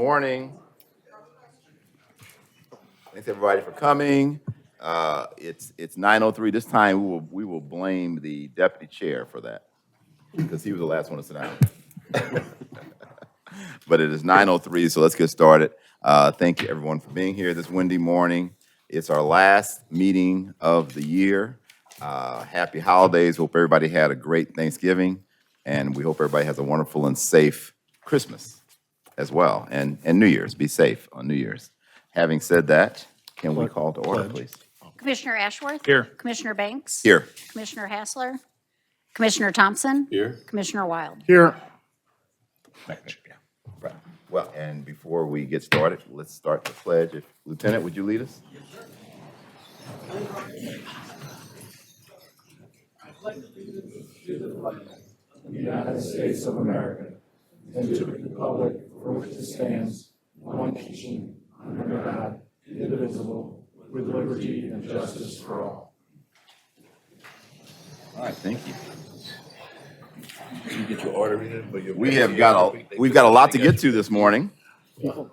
morning. Thanks everybody for coming. It's 9:03. This time we will blame the deputy chair for that because he was the last one to sit down. But it is 9:03, so let's get started. Thank you everyone for being here this windy morning. It's our last meeting of the year. Happy holidays. Hope everybody had a great Thanksgiving, and we hope everybody has a wonderful and safe Christmas as well, and New Year's. Be safe on New Year's. Having said that, can we call to order, please? Commissioner Ashworth? Here. Commissioner Banks? Here. Commissioner Hassler? Commissioner Thompson? Here. Commissioner Wild? Here. Right. Well, and before we get started, let's start the pledge. Lieutenant, would you lead us? The United States of America, and to the republic for which it stands, one nation, under God, indivisible, with liberty and justice for all. All right, thank you. You get your order in, but your. We've got a lot to get to this morning. Do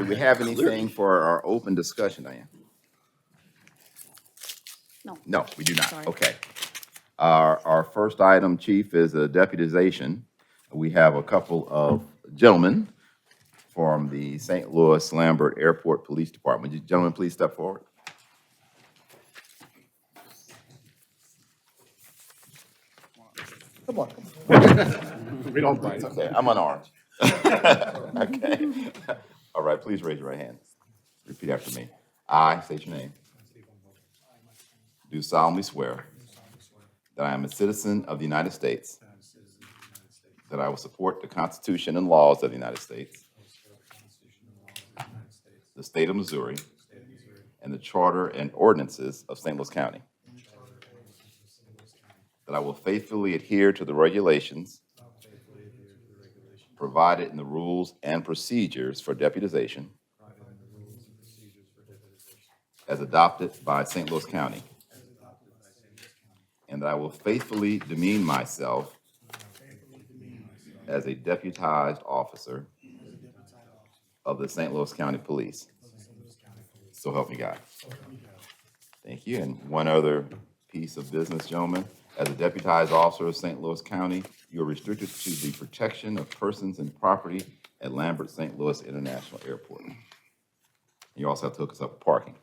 we have anything for our open discussion, Diane? No. No, we do not. Sorry. Okay. Our first item, Chief, is a deputization. We have a couple of gentlemen from the St. Louis Lambert Airport Police Department. Would you gentlemen please step forward? Come on. We don't bite. Okay, I'm unarmed. Okay. All right, please raise your right hand. Repeat after me. I state your name. Do solemnly swear that I am a citizen of the United States, that I will support the Constitution and laws of the United States, the state of Missouri, and the charter and ordinances of St. Louis County, that I will faithfully adhere to the regulations provided in the rules and procedures for deputization as adopted by St. Louis County, and that I will faithfully demean myself as a deputized officer of the St. Louis County Police. So help me God. Thank you. And one other piece of business, gentlemen. As a deputized officer of St. Louis County, you are restricted to the protection of persons and property at Lambert St. Louis International Airport. You also have to hook us up with parking.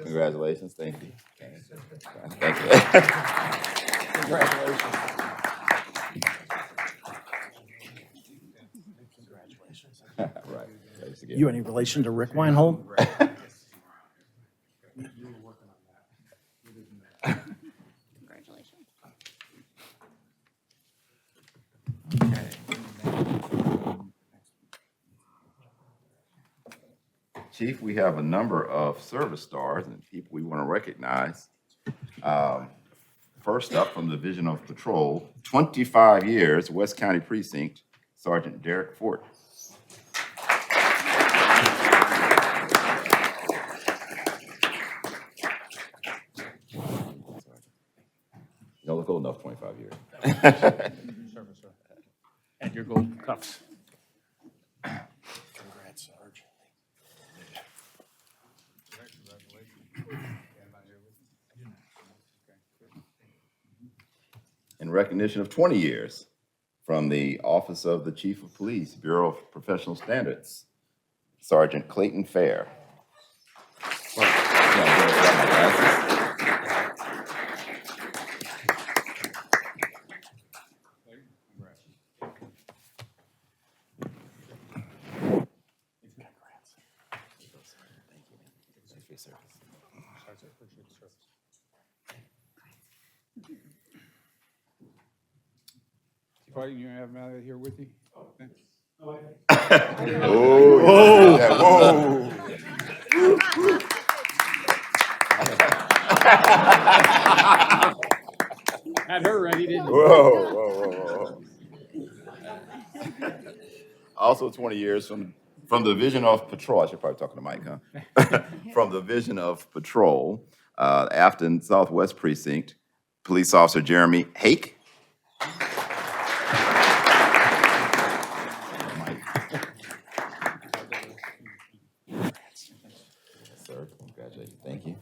Congratulations. Thank you. Thank you. Congratulations. Right. Thanks again. You any relation to Rick Weinhold? Congratulations. Chief, we have a number of service stars and people we want to recognize. First up, from the Division of Patrol, 25 years, West County Precinct, Sergeant Derek Fort. You don't look old enough, 25 years. Service, sir. And your gold cuffs. Congrats, Sarge. In recognition of 20 years from the Office of the Chief of Police, Bureau of Professional Standards, Sergeant Clayton Fair. Probably you have him out of here with you? Oh, yeah, whoa. Had her ready, didn't you? Whoa. Also 20 years from the Division of Patrol, I should probably talk to Mike, huh? From the Division of Patrol, Afton Southwest Precinct, Police Officer Jeremy Hake. sir. Congratulations. Thank you.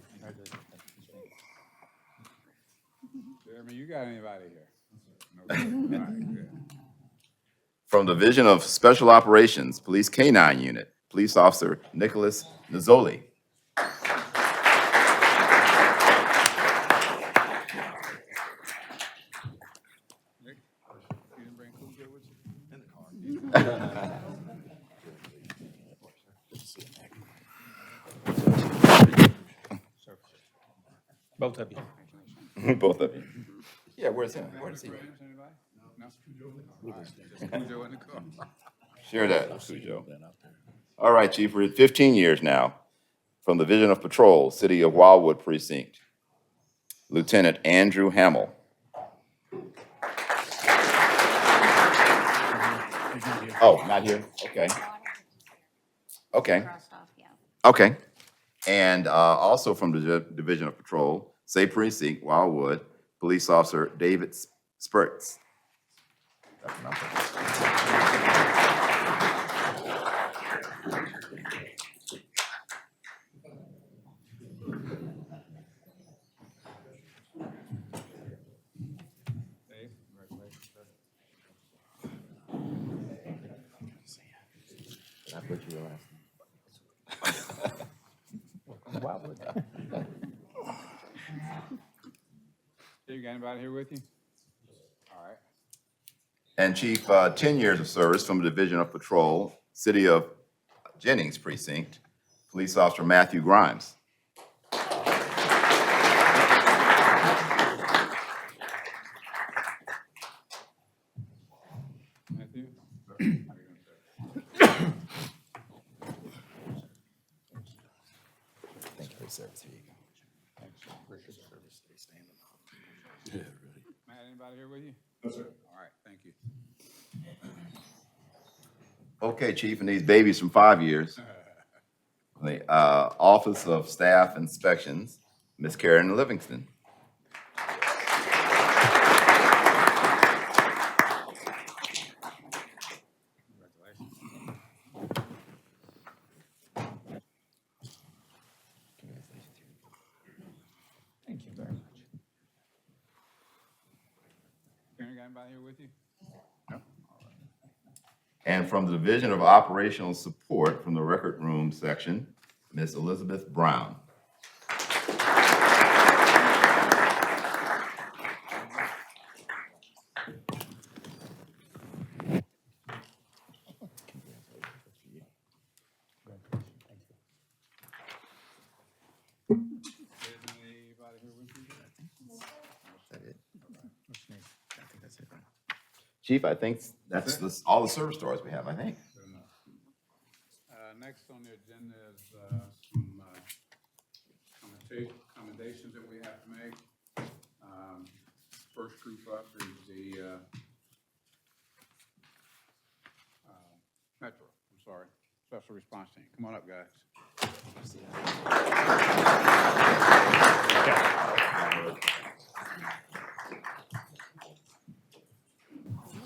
Jeremy, you got anybody here? No. All right, good. From the Division of Special Operations, Police K-9 Unit, Police Officer Nicholas Nizzoli. Nick, you didn't bring Cujo with you? In the car. Both of you. Both of you. Yeah, where's him? Where's he? Anybody? No? All right, just Cujo in the car. Share that, Cujo. All right, Chief, we're at 15 years now. From the Division of Patrol, City of Wildwood Precinct, Lieutenant Andrew Hamill. Oh, not here? Okay. Okay. Crossed off, yeah. Okay. And also from the Division of Patrol, same precinct, Wildwood, Police Officer David Spurts. Dave, congratulations, sir. Did I put you last? You got anybody here with you? All right. And Chief, 10 years of service from the Division of Patrol, City of Jennings Precinct, Police Officer Matthew Grimes. Matthew? How you doing, sir? Thank you for your service. Here you go. Thanks, sir. Appreciate the service. Matt, anybody here with you? No, sir. All right, thank you. Okay, Chief, and these babies from 5 years. The Office of Staff Inspections, Ms. Karen Livingston. Congratulations. Thank you very much. Karen, got anybody here with you? No? All right. And from the Division of Operational Support from the Record Room Section, Ms. Elizabeth Brown. Anybody here with you? Chief, I think that's all the service stories we have, I think. Good enough. Next on the agenda is some commendations that we have to make. First group up is the Metro, I'm sorry, Special Response Team. Come on up, guys.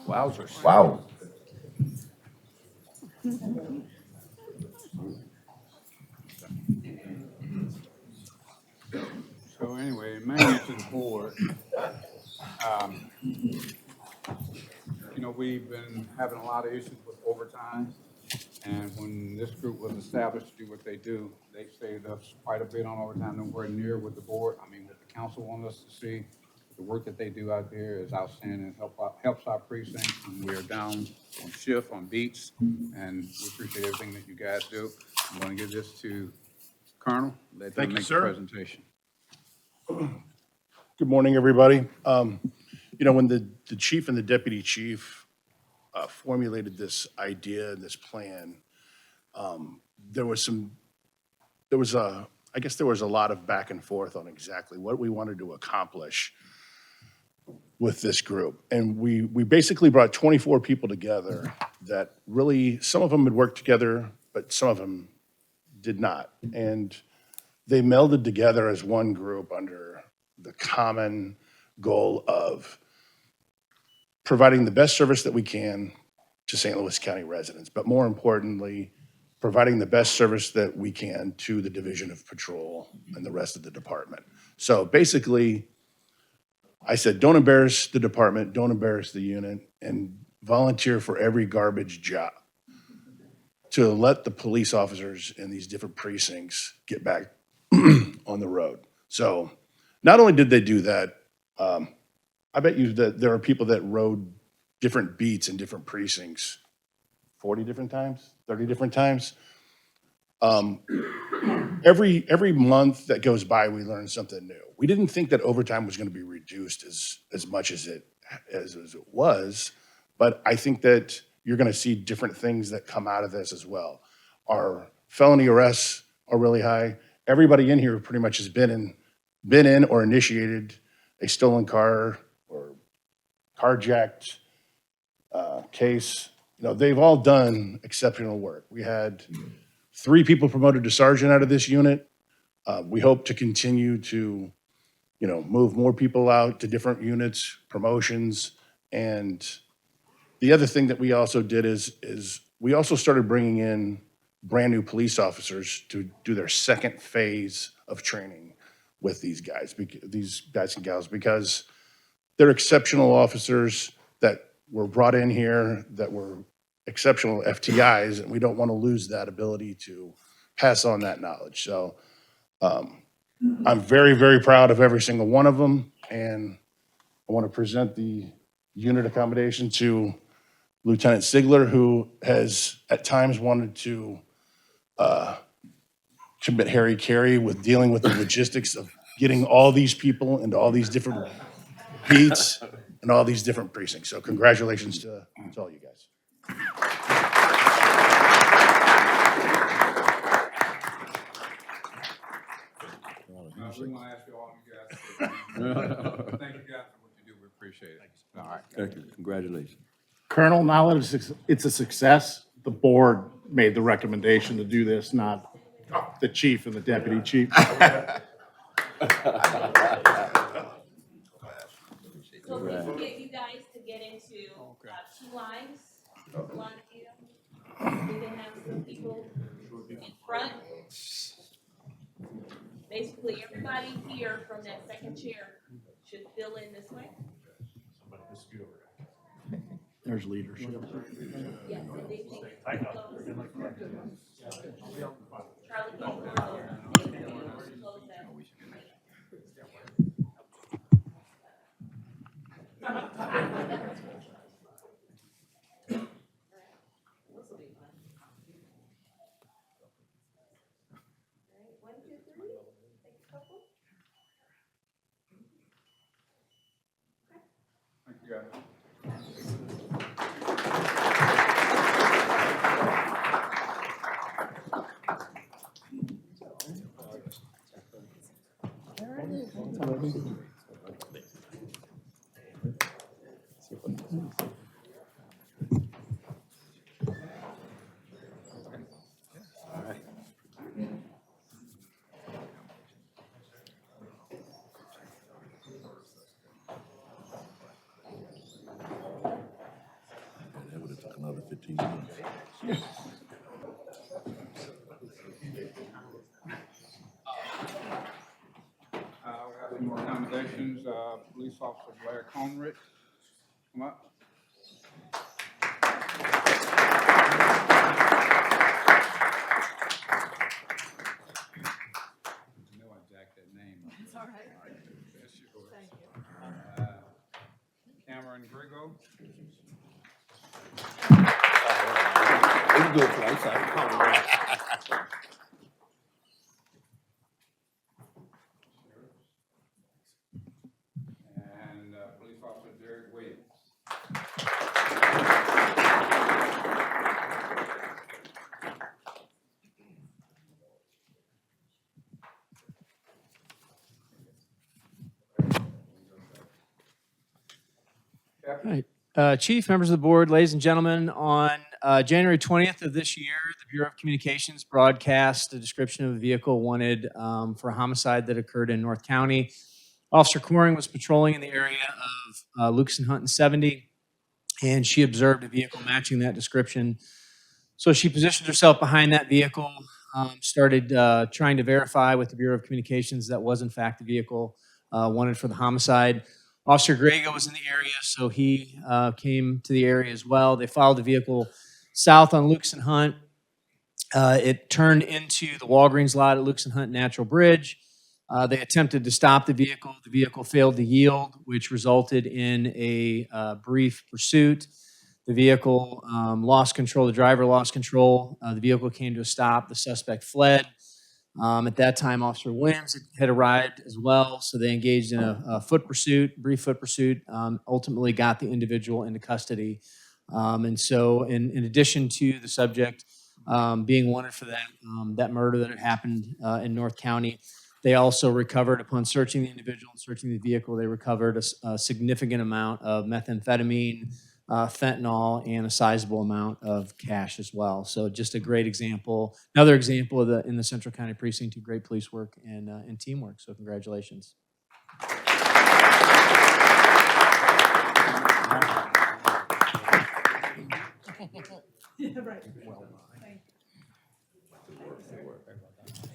Wowzers. Wow. So anyway, mainly to the board, you know, we've been having a lot of issues with overtime. And when this group was established to do what they do, they saved us quite a bit on overtime, nowhere near what the board, what the council wanted us to see. The work that they do out there is outstanding, helps our precinct, and we are down on shift, on beats, and we appreciate everything that you guys do. I'm gonna give this to Colonel, let Thank him you, make the sir. presentation. Good morning, everybody. You know, when the chief and the deputy chief formulated this idea, this plan, there was a lot of back and forth on exactly what we wanted to accomplish with this group. And we basically brought 24 people together that really, some of them had worked together, but some of them did not. And they melded together as one group under the common goal of providing the best service that we can to St. Louis County residents, but more importantly, providing the best service that we can to the Division of Patrol and the rest of the department. So basically, I said, don't embarrass the department, don't embarrass the unit, and volunteer for every garbage job to let the police officers in these different precincts get back on the road. So not only did they do that, I bet you that there are people that rode different beats in different precincts 40 different times, 30 different times. Every month that goes by, we learn something new. We didn't think that overtime was going to be reduced as much as it was, but I think that you're going to see different things that come out of this as well. Our felony arrests are really high. Everybody in here pretty much has been in or initiated a stolen car or carjacked case. You know, they've all done exceptional work. We had 3 people promoted to sergeant out of this unit. We hope to continue to, you know, move more people out to different units, promotions. And the other thing that we also did is we also started bringing in brand new police officers to do their second phase of training with these guys and gals, because they're exceptional officers that were brought in here that were exceptional FTIs, and we don't want to lose that ability to pass on that knowledge. So I'm very, very proud of every single one of them, and I want to present the unit accommodation to Lieutenant Sigler, who has at times wanted to commit Harry Carey with dealing with the logistics of getting all these people into all these different beats and all these different precincts. So congratulations to all you guys. We want to ask you all, you guys. Thank you guys for what you do. We appreciate it. All right. Thank you. Congratulations. Colonel, now that it's a success, the board made the recommendation to do this, not the chief and the deputy chief. So we can get you guys to get into 2 lines, line item. We can have some people in front. Basically, everybody here from that second chair should fill in this way. There's leadership. Yes, and they think Charlie can close that. Thank you guys. That would have took another 15 minutes. We got some more accommodations. Police Officer Blair Conrad, come up. I know I jacked that name up. It's all right. That's yours. Thank you. Cameron Grigo. Let's do it twice. And Police Officer Derek Williams. Right. Chief, members of the board, ladies and gentlemen, on January 20th of this year, the Bureau of Communications broadcast a description of a vehicle wanted for a homicide that occurred in North County. Officer Coring was patrolling in the area of Lucas and Hunt and 70, and she observed a vehicle matching that description. So she positioned herself behind that vehicle, started trying to verify with the Bureau of Communications that was in fact the vehicle wanted for the homicide. Officer Grego was in the area, so he came to the area as well. They followed the vehicle south on Lucas and Hunt. It turned into the Walgreens lot at Lucas and Hunt Natural Bridge. They attempted to stop the vehicle. The vehicle failed to yield, which resulted in a brief pursuit. The vehicle lost control. The driver lost control. The vehicle came to a stop. The suspect fled. At that time, Officer Williams had arrived as well, so they engaged in a foot pursuit, brief foot pursuit, ultimately got the individual into custody. And so in addition to the subject being wanted for that murder that had happened in North County, they also recovered, upon searching the individual and searching the vehicle, they recovered a significant amount of methamphetamine, fentanyl, and a sizable amount of cash as well. So just a great example, another example of in the Central County Precinct of great police work and teamwork. So congratulations.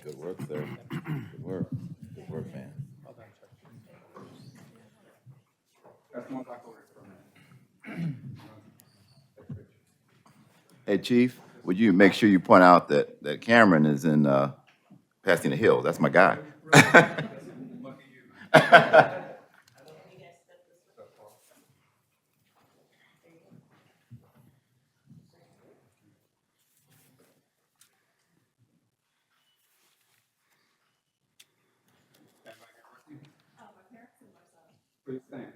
Good work, sir. Good work. Good work, man. That's one back over for a minute. Hey, Chief, would you make sure you point out that Cameron is in Pasadena Hills? That's my guy. Please stand.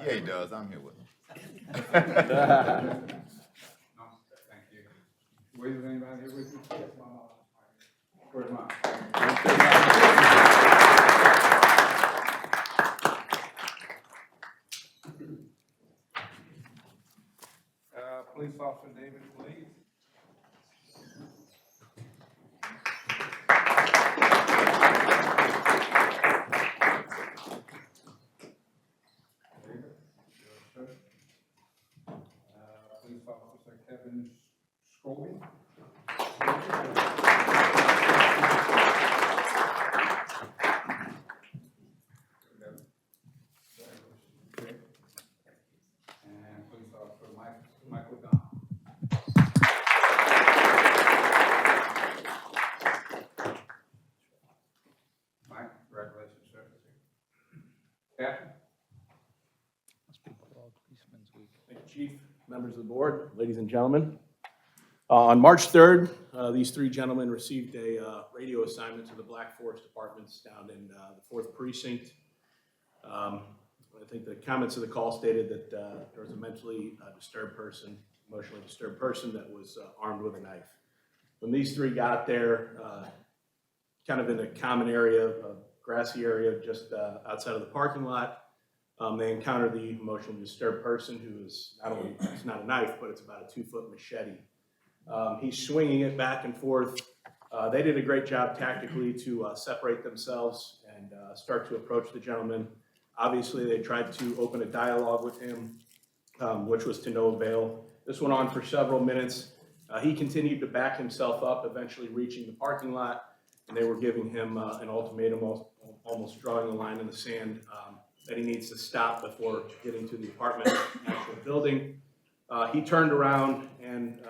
Yeah, he does. I'm here with him. Thank you. Wait, is anybody here with you? Where's mine? Police Officer David, please. Police Officer Kevin Scobie. And Police Officer Michael Don. Mike, congratulations, sir. Captain? Thank you, Chief, members of the board, ladies and gentlemen. On March 3rd, these three gentlemen received a radio assignment to the Black Forest Apartments down in the 4th Precinct. I think the comments of the call stated that there was a mentally disturbed person, emotionally disturbed person that was armed with a knife. When these three got there, kind of in a common area, a grassy area just outside of the parking lot, they encountered the emotionally disturbed person who is not only, it's not a knife, but it's about a 2-foot machete. He's swinging it back and forth. They did a great job tactically to separate themselves and start to approach the gentleman. Obviously, they tried to open a dialogue with him, which was to no avail. This went on for several minutes. He continued to back himself up, eventually reaching the parking lot, and they were giving him an ultimatum, almost drawing a line in the sand, that he needs to stop before getting to the apartment actual building. He turned around and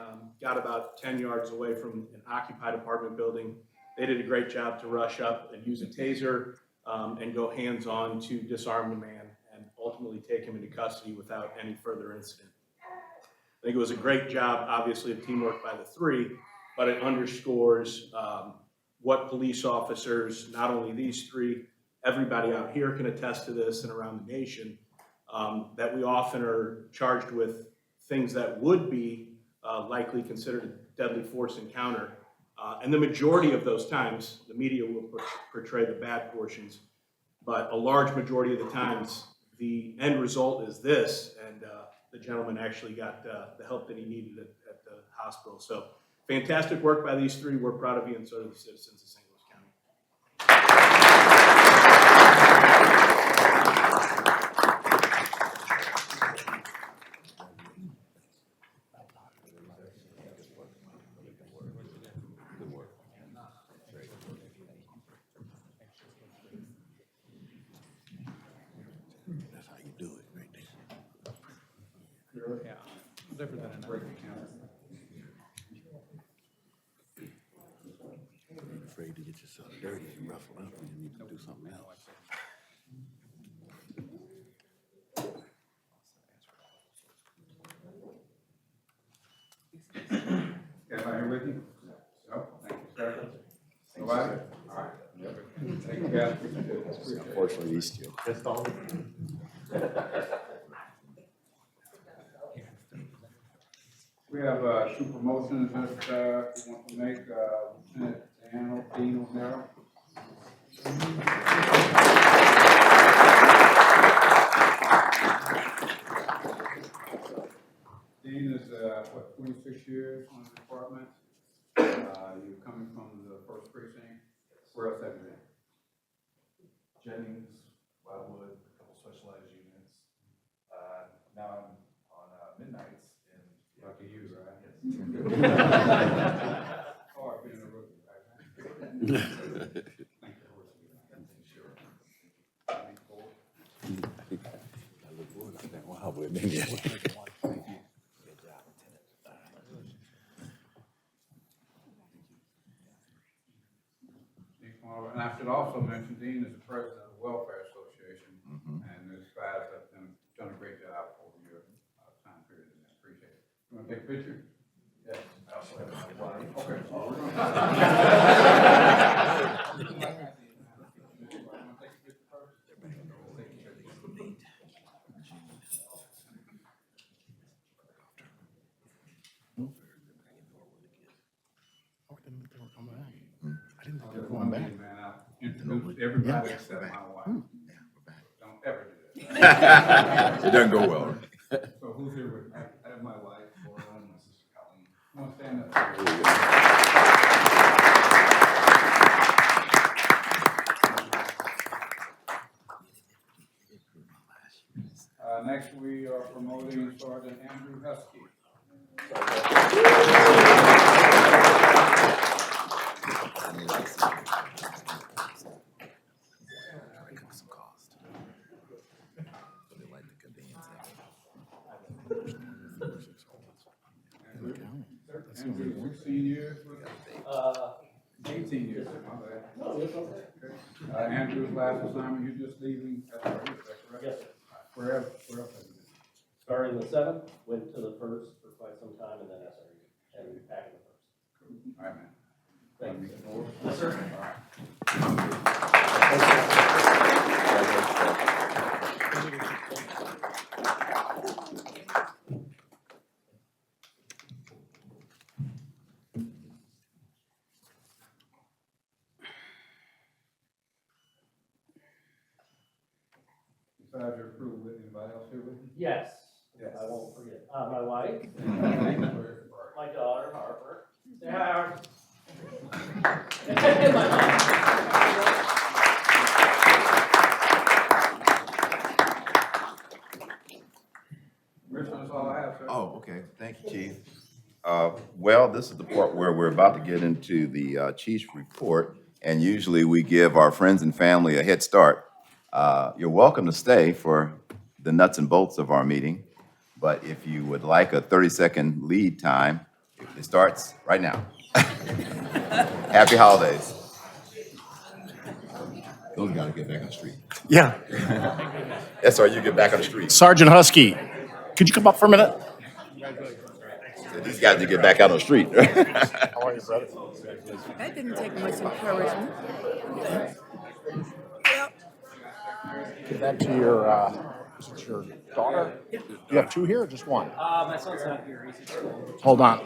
got about 10 yards away from an occupied apartment building. They did a great job to rush up and use a taser and go hands-on to disarm the man and ultimately take him into custody without any further incident. I think it was a great job, obviously, of teamwork by the three, but it underscores what police officers, not only these three, everybody out here can attest to this and around the nation, that we often are charged with things that would be likely considered a deadly force encounter. And the majority of those times, the media will portray the bad portions, but a large majority of the times, the end result is this, and the gentleman actually got the help that he needed at the hospital. So Fantastic work by these three. We're proud of you, and so do the citizens of St. Louis County. That's how you do it, right there. Yeah, different than an account. You're afraid to get yourself dirty and ruffle up when you need to do something else. Everybody here with you? No? Thank you, sir. Nobody? All right. Thank you, guys. Unfortunately, these two. We have two promotions that we want to make. Lieutenant Dean O'Hara. Dean is, 26 years on the department. You're coming from the first precinct. Where else have you been? Jennings, Wildwood, a couple specialized units. Now I'm on Midnights in. Lucky you, right? Yes. Hard being a rookie, right? Thank you. Sure. I look forward to that. Wow, boy, maybe. And I should also mention Dean is the president of the Welfare Association, and those guys have done a great job over your time period, and I appreciate it. You want to take a picture? Yes. I also have my wife. Okay. I didn't think they were going back. Man, I'll introduce everybody except my wife. Don't ever do It doesn't go well. that. So who's here with me? I have my wife, Laura, and my sister Colleen. You want to stand up? Next, we are promoting Sergeant Andrew Husky. Andrew, 16 years with us? 18 years, my bad. No, it's okay. Andrew's last assignment, you're just leaving, that's right, is that correct? Yes, sir. Where else have you been? Starting the 7th, went to the 1st for quite some time, and then SRU, and back in the 1st. All right, man. Thanks. Yes, sir. All right. Besides your crew, with anybody else here with you? Yes, Yes. I won't forget. My wife, Right. my daughter, Harper. Say hi, Harper. And my mom. Rich, that's all I have, sir. Oh, okay. Thank you, Chief. Well, this is the part where we're about to get into the chief's report, and usually we give our friends and family a head start. You're welcome to stay for the nuts and bolts of our meeting, but if you would like a 30-second lead time, it starts right now. Happy holidays. Those gotta get back on the street. Yeah. Yes, sir, you get back on the street. Sergeant Husky, could you come up for a minute? These guys need to get back out on the street. How are you, brother? That didn't take much encouragement. Give that to your, is it your daughter? You have two here or just one? My son's not here. He's at school. Hold on.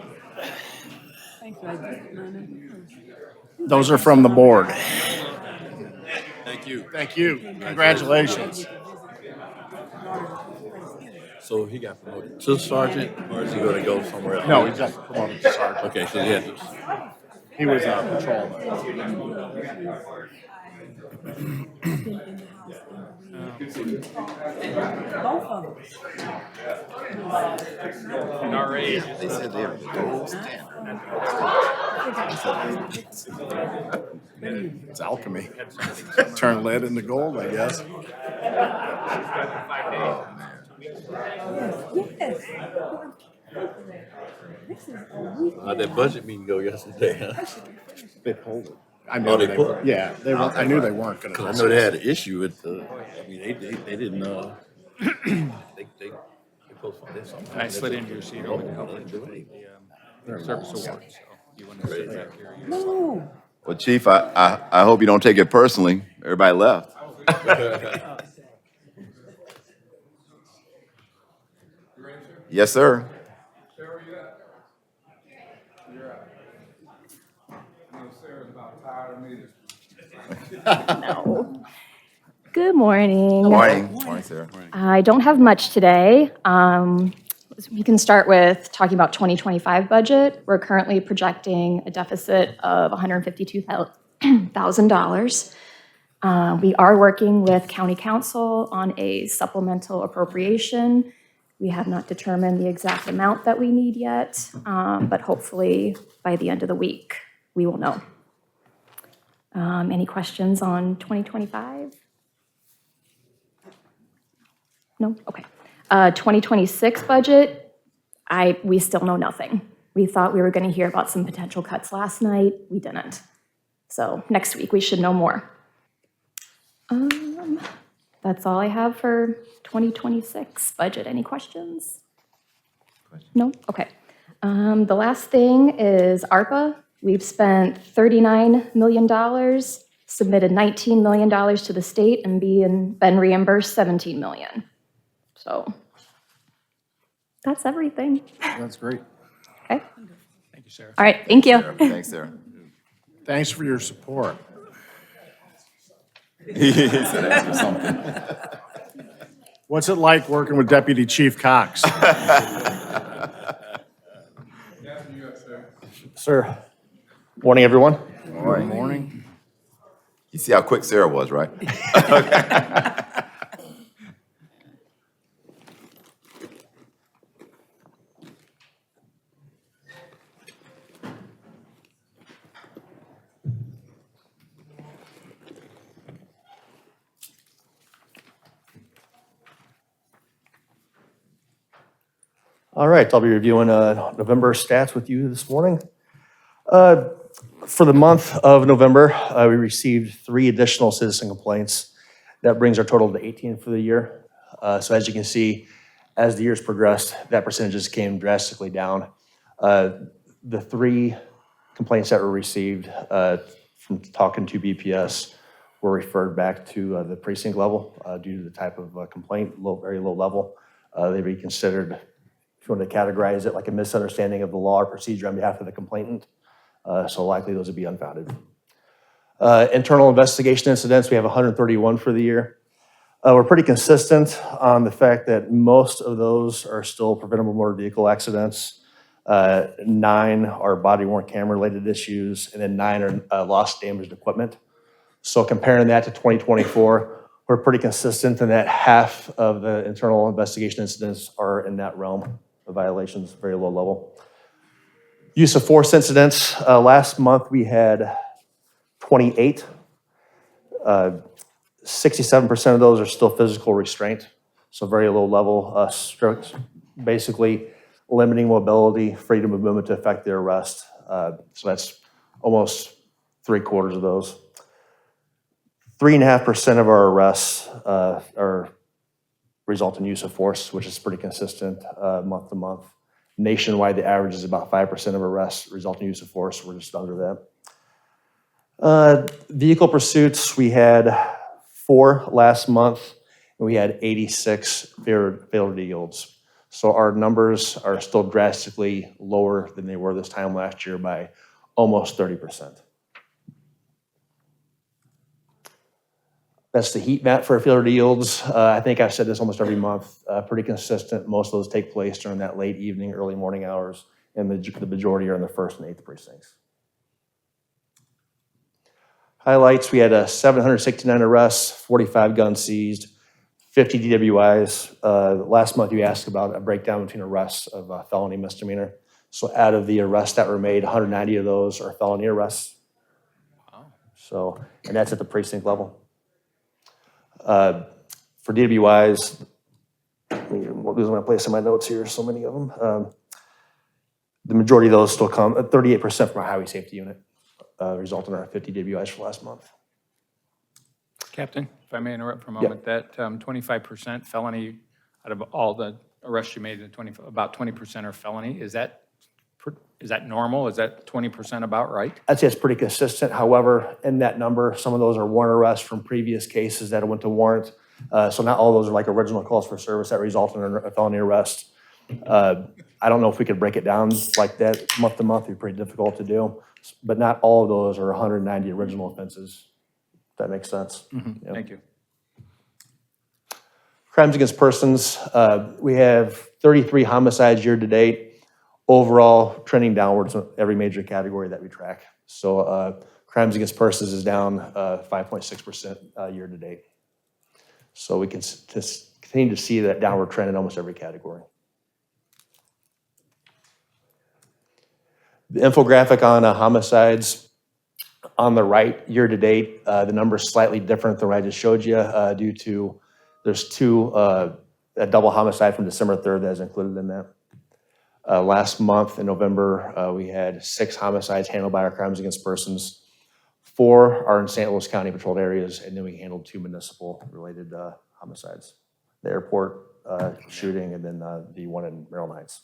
Thank you. I did mine. Those are from the board. Thank you. Thank you. Congratulations. So he got promoted to sergeant, or is he gonna go somewhere else? No, he got promoted to sergeant. Okay, so he had to. He was a patrolman. Both of them. In our age. They said they were the gold standard. It's alchemy. Turn lead into gold, I guess. Yes. This is a week. How'd that budget meeting go yesterday, huh? They pulled it. I Oh, know they they pulled were. it? Yeah, they were. I knew they weren't gonna. Cause I know they had an issue with, I mean, they didn't, they postponed this. I slid into your seat over to help They with didn't do the anything. service award, so you want to sit back here. No. Well, Chief, I hope you don't take it personally. Everybody left. Yes, sir. Sarah, you at? You're out. I know Sarah's about tired of me this No. Good morning. Morning. Morning, Sarah. I don't have much today. We can start with talking about 2025 budget. We're currently projecting a deficit of $152,000. We are working with County Council on a supplemental appropriation. We have not determined the exact amount that we need yet, but hopefully by the end of the week, we will know. Any questions on 2025? No? Okay. 2026 budget, we still know nothing. We thought we were going to hear about some potential cuts last night. We didn't. So next week, we should know more. That's all I have for 2026 budget. Any questions? No? Okay. The last thing is ARPA. We've spent $39 million, submitted $19 million to the state, and been reimbursed $17 million. So that's everything. That's great. Okay. Thank you, Sarah. All right. Thank you. Thanks, Sarah. Thanks for your support. He said ask for something. What's it like working with Deputy Chief Cox? Sir, morning, everyone. Morning. Morning. You see how quick Sarah was, right? All right, I'll be reviewing November stats with you this morning. For the month of November, we received 3 additional citizen complaints. That brings our total to 18 for the year. So as you can see, as the years progressed, that percentages came drastically down. The 3 complaints that were received from talking to BPS were referred back to the precinct level due to the type of complaint, very low level. They'd be considered, if you want to categorize it, like a misunderstanding of the law or procedure on behalf of the complainant. So likely those would be unfounded. Internal investigation incidents, we have 131 for the year. We're pretty consistent on the fact that most of those are still preventable motor vehicle accidents. 9 are body-worn camera-related issues, and then 9 are lost damaged equipment. So comparing that to 2024, we're pretty consistent in that half of the internal investigation incidents are in that realm of violations, very low level. Use of force incidents, last month we had 28. 67% of those are still physical restraint, so very low level strokes, basically limiting mobility, freedom of movement to affect the arrest. So that's almost 3/4 of those. 3.5% of our arrests result in use of force, which is pretty consistent month to month. Nationwide, the average is about 5% of arrests result in use of force. We're just under that. Vehicle pursuits, we had 4 last month, and we had 86 failure yields. So our numbers are still drastically lower than they were this time last year by almost 30%. That's the heat map for failure to yields. I think I've said this almost every month, pretty consistent. Most of those take place during that late evening, early morning hours, and the majority are in the 1st and 8th precincts. Highlights, we had 769 arrests, 45 guns seized, 50 DWIs. Last month you asked about a breakdown between arrests of felony misdemeanor. So out of the arrests that were made, 190 of those are felony arrests. So, and that's at the precinct level. For DWIs, I'm losing my place in my notes here, so many of them. The majority of those still come, 38% from our highway safety unit, resulting in our 50 DWIs for last month. Captain, if I may interrupt for a moment, that 25% felony, out of all the arrests you made, about 20% are felony. Is that normal? Is that 20% about right? I'd say it's pretty consistent. However, in that number, some of those are warrant arrests from previous cases that went to warrant. So not all those are like original calls for service that result in a felony arrest. I don't know if we could break it down like that month to month. It'd be pretty difficult to do. But not all of those are 190 original offenses. If that makes sense. Mm-hmm. Thank you. Crimes against persons, we have 33 homicides year to date. Overall, trending downwards in every major category that we track. So crimes against persons is down 5.6% year to date. So we can continue to see that downward trend in almost every category. The infographic on homicides on the right, year to date, the number is slightly different than what I just showed you due to there's a double homicide from December 3rd that is included in that. Last month in November, we had 6 homicides handled by our crimes against persons. 4 are in St. Louis County patrolled areas, and then we handled 2 municipal related homicides. The airport shooting and then the one in Maryland Heights.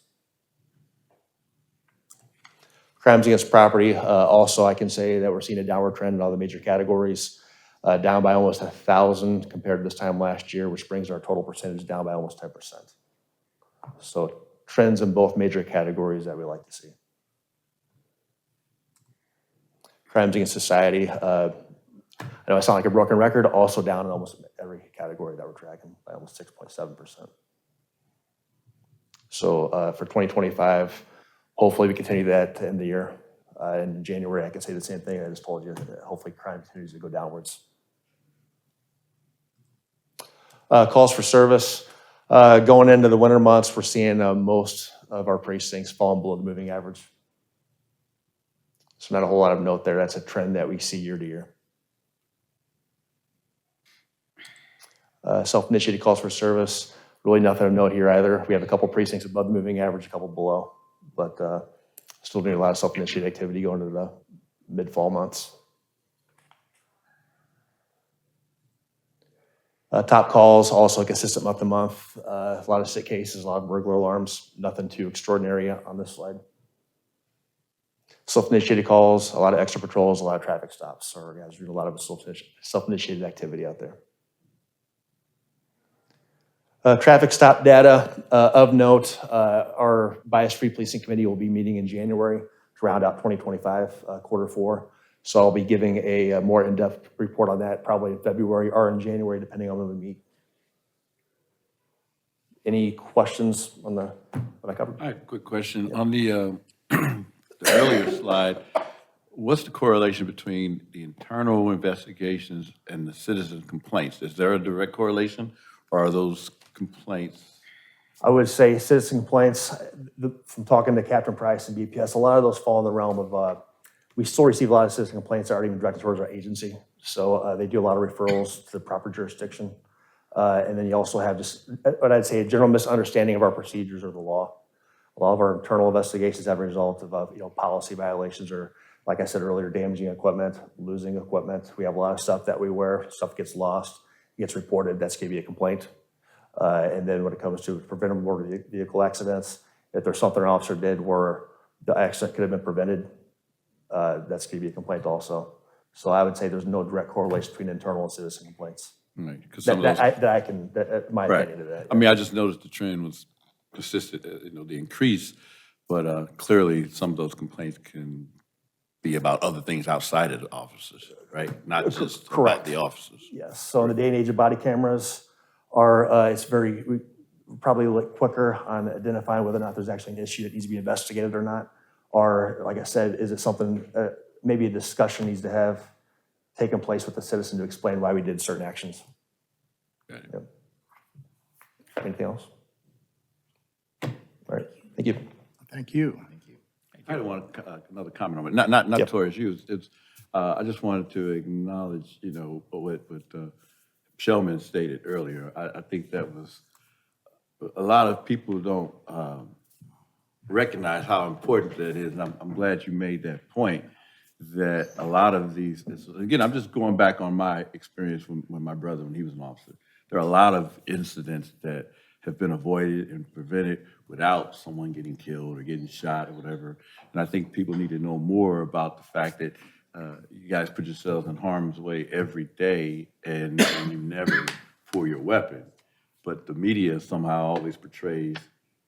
Crimes against property, also I can say that we're seeing a downward trend in all the major categories, down by almost 1,000 compared to this time last year, which brings our total percentage down by almost 10%. So trends in both major categories that we like to see. Crimes against society, I know I sound like a broken record, also down in almost every category that we're tracking by almost 6.7%. So for 2025, hopefully we continue that to end the year. In January, I can say the same thing I just told you. Hopefully crime continues to go downwards. Calls for service. Going into the winter months, we're seeing most of our precincts falling below the moving average. So not a whole lot of note there. That's a trend that we see year to year. Self-initiated calls for service. Really nothing of note here either. We have a couple precincts above the moving average, a couple below, but still doing a lot of self-initiated activity going into the mid-fall months. Top calls, also consistent month to month. A lot of sick cases, a lot of burglar alarms. Nothing too extraordinary on this slide. Self-initiated calls, a lot of extra patrols, a lot of traffic stops. So our guys are doing a lot of self-initiated activity out there. Traffic stop data of note, our bias-free policing committee will be meeting in January to round out 2025, quarter 4. So I'll be giving a more in-depth report on that probably in February or in January, depending on when we meet. Any questions on what I covered? All right, quick question. On the earlier slide, what's the correlation between the internal investigations and the citizen complaints? Is there a direct correlation, or are those complaints? I would say citizen complaints, from talking to Captain Price and BPS, a lot of those fall in the realm of, we still receive a lot of citizen complaints that aren't even directed towards our agency. So they do a lot of referrals to the proper jurisdiction. And then you also have just, what I'd say, a general misunderstanding of our procedures or the law. A lot of our internal investigations have a result of policy violations or, like I said earlier, damaging equipment, losing equipment. We have a lot of stuff that we wear, stuff gets lost, gets reported, that's going to be a complaint. And then when it comes to preventable motor vehicle accidents, if there's something an officer did where the accident could have been prevented, that's going to be a complaint also. So I would say there's no direct correlation between internal and citizen complaints. Right, because my opinion of that. I mean, I just noticed the trend was consistent, the increase, but clearly some of those complaints can be about other things outside of the officers, right? Not just about Correct. the officers. Yes, so in the day and age of body cameras are, it's very, we probably look quicker on identifying whether or not there's actually an issue that needs to be investigated or not. Or, like I said, is it something, maybe a discussion needs to have taken place with the citizen to explain why we did certain actions. Got it. Yep. Anything else? All right, thank you. Thank you. I don't want another comment on it, not towards you. It's, I just wanted to acknowledge, you know, what Shellman stated earlier. I think that was, a lot of people don't recognize how important that is. And I'm glad you made that point, that a lot of these, again, I'm just going back on my experience when my brother, when he was an officer. There are a lot of incidents that have been avoided and prevented without someone getting killed or getting shot or whatever. And I think people need to know more about the fact that you guys put yourselves in harm's way every day and you never pull your weapon. But the media somehow always portrays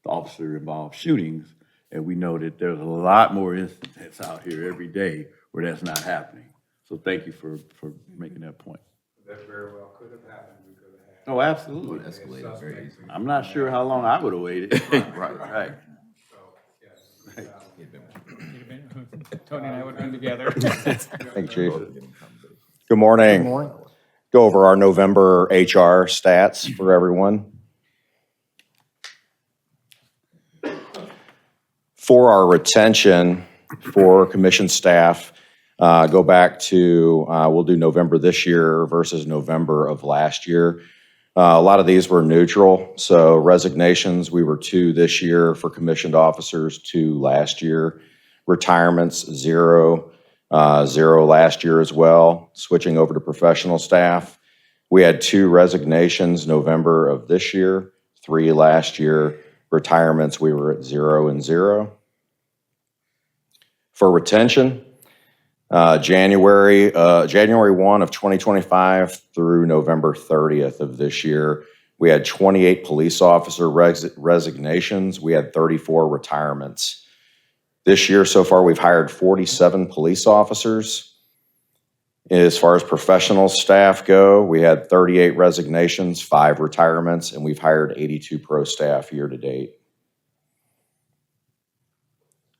the officer-involved shootings, and we know that there's a lot more incidents out here every day where that's not happening. So thank you for making that point. That very well could have happened. We could have had. Oh, absolutely. Escalated very easily. I'm not sure how long I would have waited. Right. So, yes. Tony and I would have been together. Thank you, Chief. Good morning. Good morning. Go over our November HR stats for everyone. For our retention for commission staff, go back to, we'll do November this year versus November of last year. A lot of these were neutral. So resignations, we were 2 this year for commissioned officers, 2 last year. Retirements, 0. 0 last year as well. Switching over to professional staff, we had 2 resignations November of this year, 3 last year. Retirements, we were at 0 and 0. For retention, January 1 of 2025 through November 30th of this year, we had 28 police officer resignations. We had 34 retirements. This year, so far, we've hired 47 police officers. As far as professional staff go, we had 38 resignations, 5 retirements, and we've hired 82 pro staff year to date.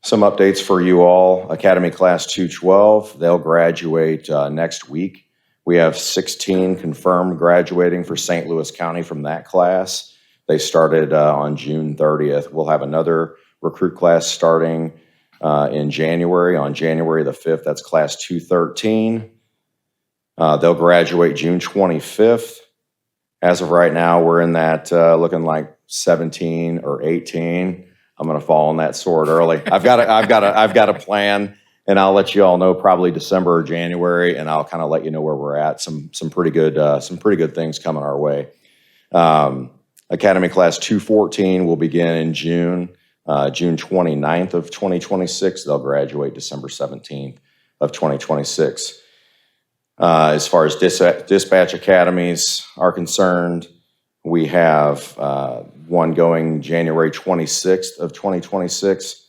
Some updates for you all. Academy Class 212, they'll graduate next week. We have 16 confirmed graduating for St. Louis County from that class. They started on June 30th. We'll have another recruit class starting in January, on January the 5th. That's Class 213. They'll graduate June 25th. As of right now, we're in that looking like 17 or 18. I'm going to fall on that sword early. I've got a plan, and I'll let you all know probably December or January, and I'll kind of let you know where we're at. Some pretty good things coming our way. Academy Class 214 will begin in June 29th of 2026. They'll graduate December 17th of 2026. As far as dispatch academies are concerned, we have one going January 26th of 2026.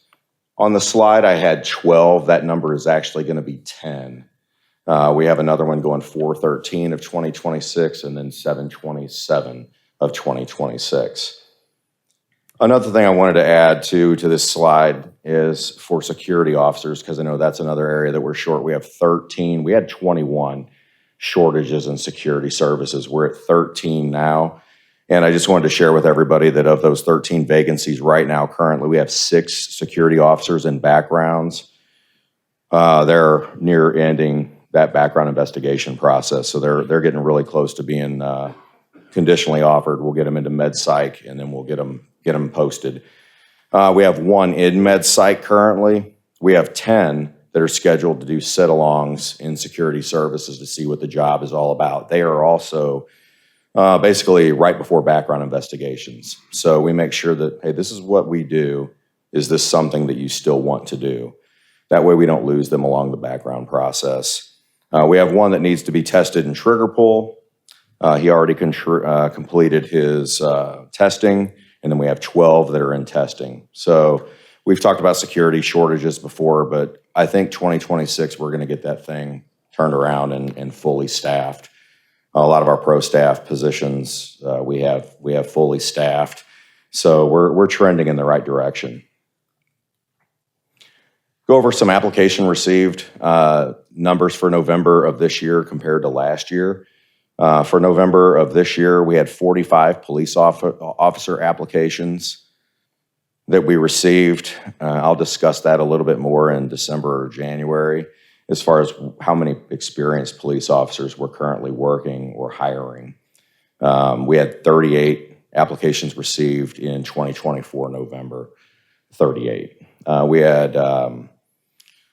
On the slide, I had 12. That number is actually going to be 10. We have another one going 4/13 of 2026 and then 7/27 of 2026. Another thing I wanted to add to this slide is for security officers, because I know that's another area that we're short. We have 13. We had 21 shortages in security services. We're at 13 now. And I just wanted to share with everybody that of those 13 vacancies right now, currently, we have 6 security officers in backgrounds. They're near ending that background investigation process. So they're getting really close to being conditionally offered. We'll get them into med psych, and then we'll get them posted. We have 1 in med psych currently. We have 10 that are scheduled to do sit-alongs in security services to see what the job is all about. They are also basically right before background investigations. So we make sure that, hey, this is what we do. Is this something that you still want to do? That way we don't lose them along the background process. We have 1 that needs to be tested in trigger pull. He already completed his testing, and then we have 12 that are in testing. So we've talked about security shortages before, but I think 2026, we're going to get that thing turned around and fully staffed. A lot of our pro staff positions, we have fully staffed. So we're trending in the right direction. Go over some application received numbers for November of this year compared to last year. For November of this year, we had 45 police officer applications that we received. I'll discuss that a little bit more in December or January as far as how many experienced police officers we're currently working or hiring. We had 38 applications received in 2024 November, 38. We had,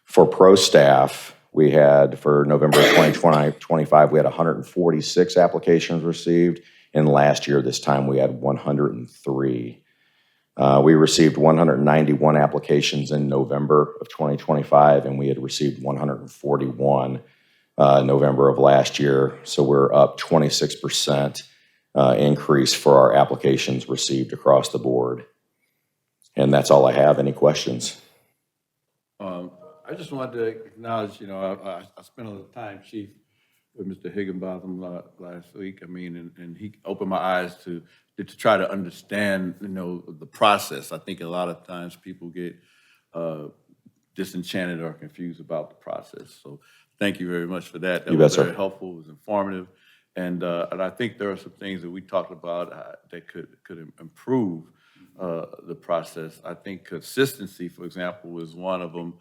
for pro staff, we had, for November 2025, we had 146 applications received. And last year, this time, we had 103. We received 191 applications in November of 2025, and we had received 141 November of last year. So we're up 26% increase for our applications received across the board. And that's all I have. Any questions? I just wanted to acknowledge, I spent a little time, Chief, with Mr. Higginbotham last week. I mean, and he opened my eyes to try to understand, the process. I think a lot of times people get disenchanted or confused about the process. So thank you very much for that. That was very helpful. It was informative. And I think there are some things that we talked about that could improve the process. I think consistency, for example, was one of them,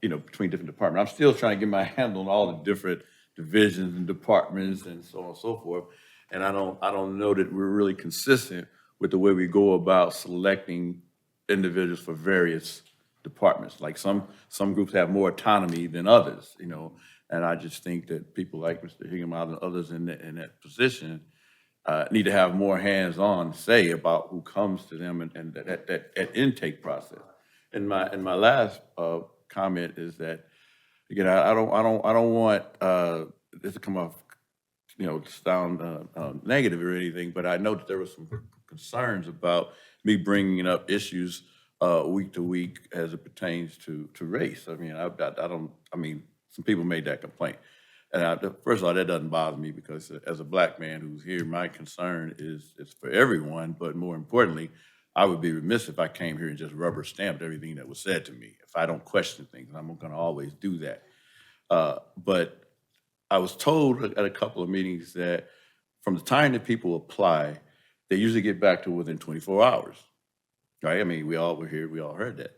between different departments. I'm still trying to get my handle on all the different divisions and departments and so on and so forth. And I don't know that we're really consistent with the way we go about selecting individuals for various departments. Like some groups have more autonomy than others, and I just think that people like Mr. Higginbotham and others in that position need to have more hands-on say about who comes to them and that intake process. And my last comment is that, again, I don't want this to come off, to sound negative or anything, but I know that there were some concerns about me bringing up issues week to week as it pertains to race. I mean, some people made that complaint. And first of all, that doesn't bother me because as a black man who's here, my concern is for everyone, but more importantly, I would be remiss if I came here and just rubber stamped everything that was said to me. If I don't question things, I'm going to always do that. But I was told at a couple of meetings that from the time that people apply, they usually get back to within 24 hours, right? I mean, we all were here, we all heard that.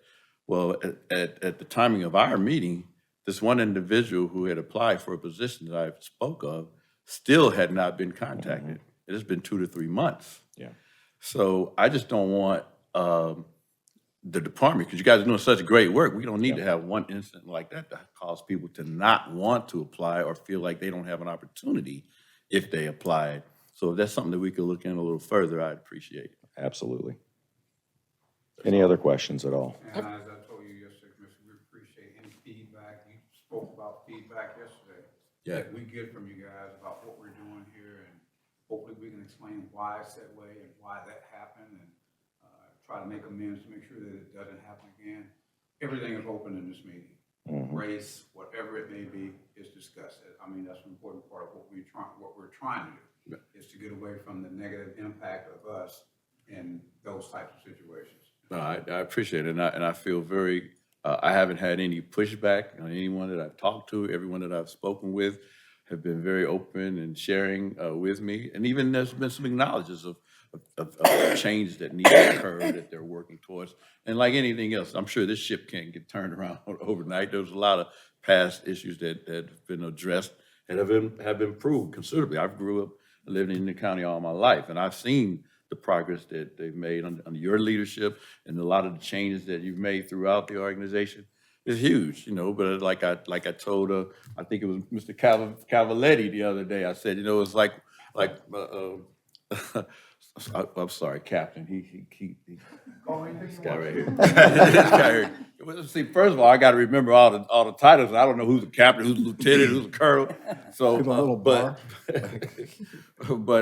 Well, at the timing of our meeting, this one individual who had applied for a position that I spoke of still had not been contacted. It has been 2 to 3 months. Yeah. So I just don't want the department, because you guys are doing such great work, we don't need to have one incident like that to cause people to not want to apply or feel like they don't have an opportunity if they apply. So if that's something that we could look in a little further, I'd appreciate it. Absolutely. Any other questions at all? And as I told you yesterday, Commissioner, we appreciate any feedback. You spoke about feedback yesterday. Yeah. That we get from you guys about what we're doing here, and hopefully we can explain why it's that way and why that happened, and try to make amends to make sure that it doesn't happen again. Everything is open in this meeting. Race, whatever it may be, is discussed. I mean, that's an important part of what we're trying to do, is to get away from the negative impact of us in those types of situations. No, I appreciate it, and I feel very, I haven't had any pushback on anyone that I've talked to. Everyone that I've spoken with have been very open and sharing with me, and even there's been some acknowledgments of change that need to occur that they're working towards. And like anything else, I'm sure this ship can't get turned around overnight. There's a lot of past issues that have been addressed and have improved considerably. I grew up living in the county all my life, and I've seen the progress that they've made under your leadership, and a lot of the changes that you've made throughout the organization is huge, but like I told, I think it was Mr. Cavaletti the other day, I said, it's like I'm sorry, Captain, this guy right here. This guy here, Well, see, first of all, I got to remember all the titles. I don't know who's a captain, who's a lieutenant, who's a colonel. So, Give a little but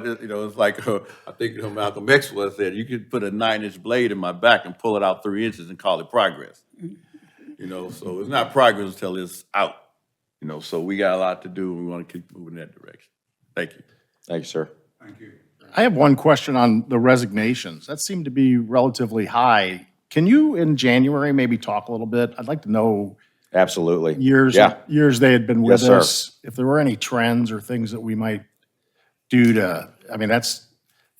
it's like I think Malcolm X was said, you could put a 9-inch blade in my back and pull it out 3 inches and call it progress. So it's not progress until it's out. So we got a lot to do. We want to keep moving in that direction. Thank you. Thank you, sir. Thank you. I have one question on the resignations. That seemed to be relatively high. Can you, in January, maybe talk a little bit? I'd like to know Absolutely. years they had been with Yes, sir. us, if there were any trends or things that we might do to, I mean, that's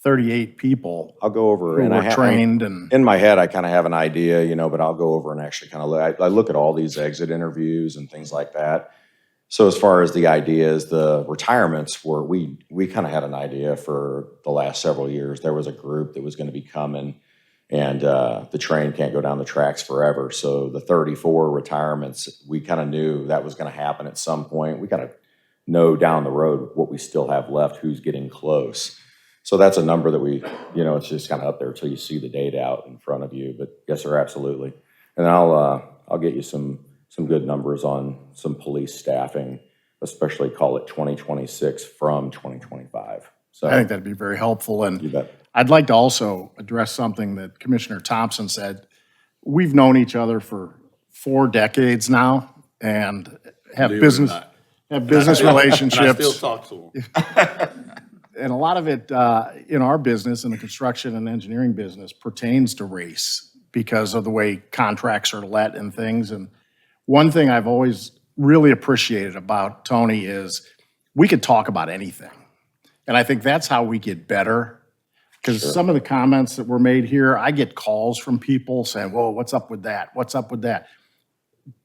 38 people I'll go over who and were trained and, in my head, I kind of have an idea, but I'll go over and actually kind of look. I look at all these exit interviews and things like that. So as far as the ideas, the retirements were, we kind of had an idea for the last several years. There was a group that was going to be coming, and the train can't go down the tracks forever. So the 34 retirements, we kind of knew that was going to happen at some point. We kind of know down the road what we still have left, who's getting close. So that's a number that we, it's just kind of up there until you see the date out in front of you. But yes, sir, absolutely. And I'll get you some good numbers on some police staffing, especially call it 2026 from 2025. So I think that'd be very helpful. And you bet. I'd like to also address something that Commissioner Thompson said. We've known each other for 4 decades now and have Believe it or business not. relationships. And I still talk to him. And a lot of it in our business, in the construction and engineering business, pertains to race because of the way contracts are let and things. And one thing I've always really appreciated about Tony is we could talk about anything. And I think that's how we get better. Because some of the comments that were made here, I get calls from people saying, whoa, what's up with that? What's up with that?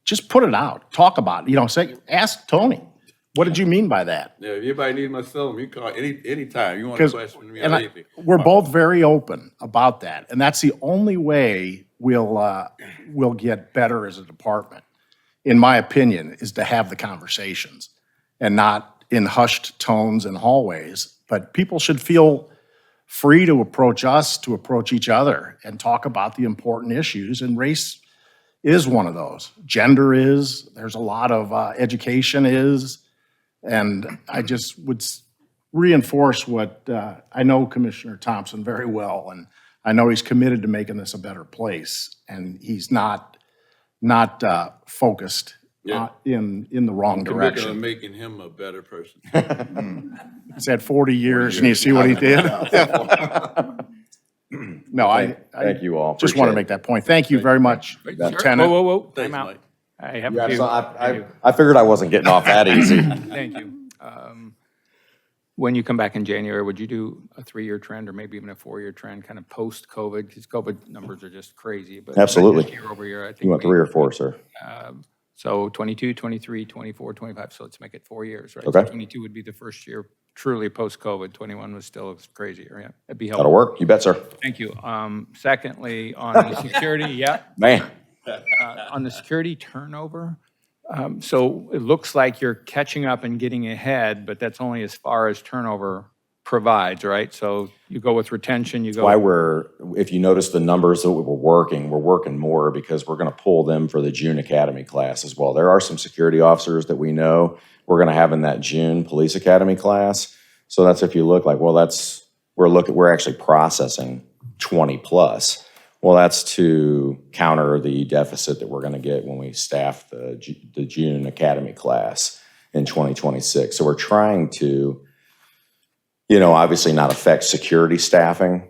Just put it out. Talk about it. Ask Tony, what did you mean by that? Yeah, if anybody needs my cell phone, you call anytime. You want to question me on anything. We're both very open about that. And that's the only way we'll get better as a department, in my opinion, is to have the conversations and not in hushed tones and hallways. But people should feel free to approach us, to approach each other and talk about the important issues. And race is one of those. Gender is, there's a lot of education is. And I just would reinforce what I know Commissioner Thompson very well. And I know he's committed to making this a better place. And he's not focused in the wrong direction. I'm making him a better person. He's had 40 years and you see what he did? No, Thank you all. just want to make that point. Thank you very much, Lieutenant. Whoa, time Thanks, out. Mike. I have Yeah, a few. I figured I wasn't getting off that easy. Thank you. When you come back in January, would you do a 3-year trend or maybe even a 4-year trend, kind of post-COVID? Because COVID numbers are just crazy. But Absolutely. Year over year, I think. You want 3 or 4, sir? So 22, 23, 24, 25, so let's make it 4 years, right? Okay. So 22 would be the first year truly post-COVID. 21 was still crazy, yeah. That'd be helpful. That'll work. You bet, sir. Thank you. Secondly, on the security, Man. on the security turnover, so it looks like you're catching up and getting ahead, but that's only as far as turnover provides, right? So you go with retention, you go. Why if you notice the numbers that we're working more because we're going to pull them for the June Academy class as well. There are some security officers that we know we're going to have in that June Police Academy class. So that's if you look like, well, we're actually processing 20 plus. Well, that's to counter the deficit that we're going to get when we staff the June Academy class in 2026. So we're trying to, obviously not affect security staffing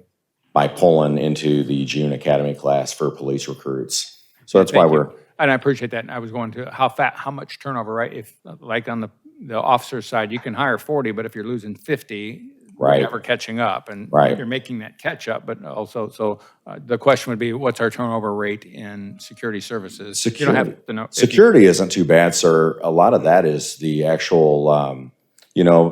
by pulling into the June Academy class for police recruits. So that's why we're. And I appreciate that. And I was going to how much turnover, right? If like on the officer side, you can hire 40, but if you're losing 50, Right. You're never catching up, and Right. you're making that catch up. But also, the question would be, what's our turnover rate in security services? You don't have to know. Security isn't too bad, sir. A lot of that is the actual,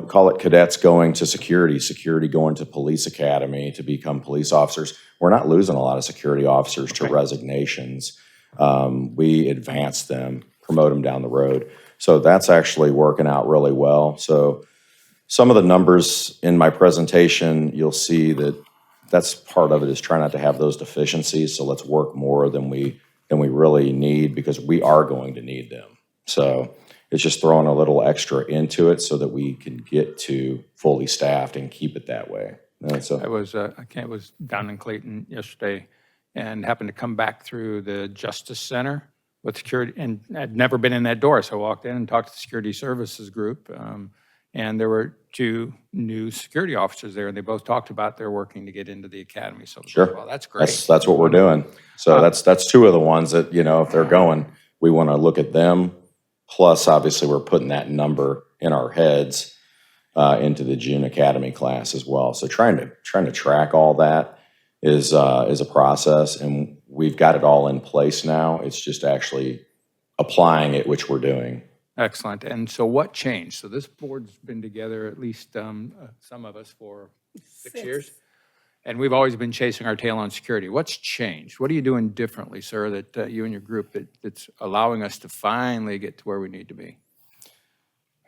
call it cadets going to security going to police academy to become police officers. We're not losing a lot of security officers to resignations. We advance them, promote them down the road. So that's actually working out really well. So some of the numbers in my presentation, you'll see that's part of it is trying not to have those deficiencies. So let's work more than we than we really need because we are going to need them. So it's just throwing a little extra into it so that we can get to fully staffed and keep it that way. And so, I was down in Clayton yesterday and happened to come back through the Justice Center with security, and I'd never been in that door, so I walked in and talked to the security services group, and there were 2 new security officers there, and they both talked about they're working to get into the academy. So, sure. well, that's great. That's what we're doing. So that's 2 of the ones that, you know, if they're going, we want to look at them. Plus, obviously, we're putting that number in our heads into the June academy class as well. So trying to track all that is a process, and we've got it all in place now. It's just actually applying it, which we're doing. Excellent. And so what changed? So this board's been together, at least some of us, for 6 years. And we've always been chasing our tail on security. What's changed? What are you doing differently, sir, that you and your group that's allowing us to finally get to where we need to be?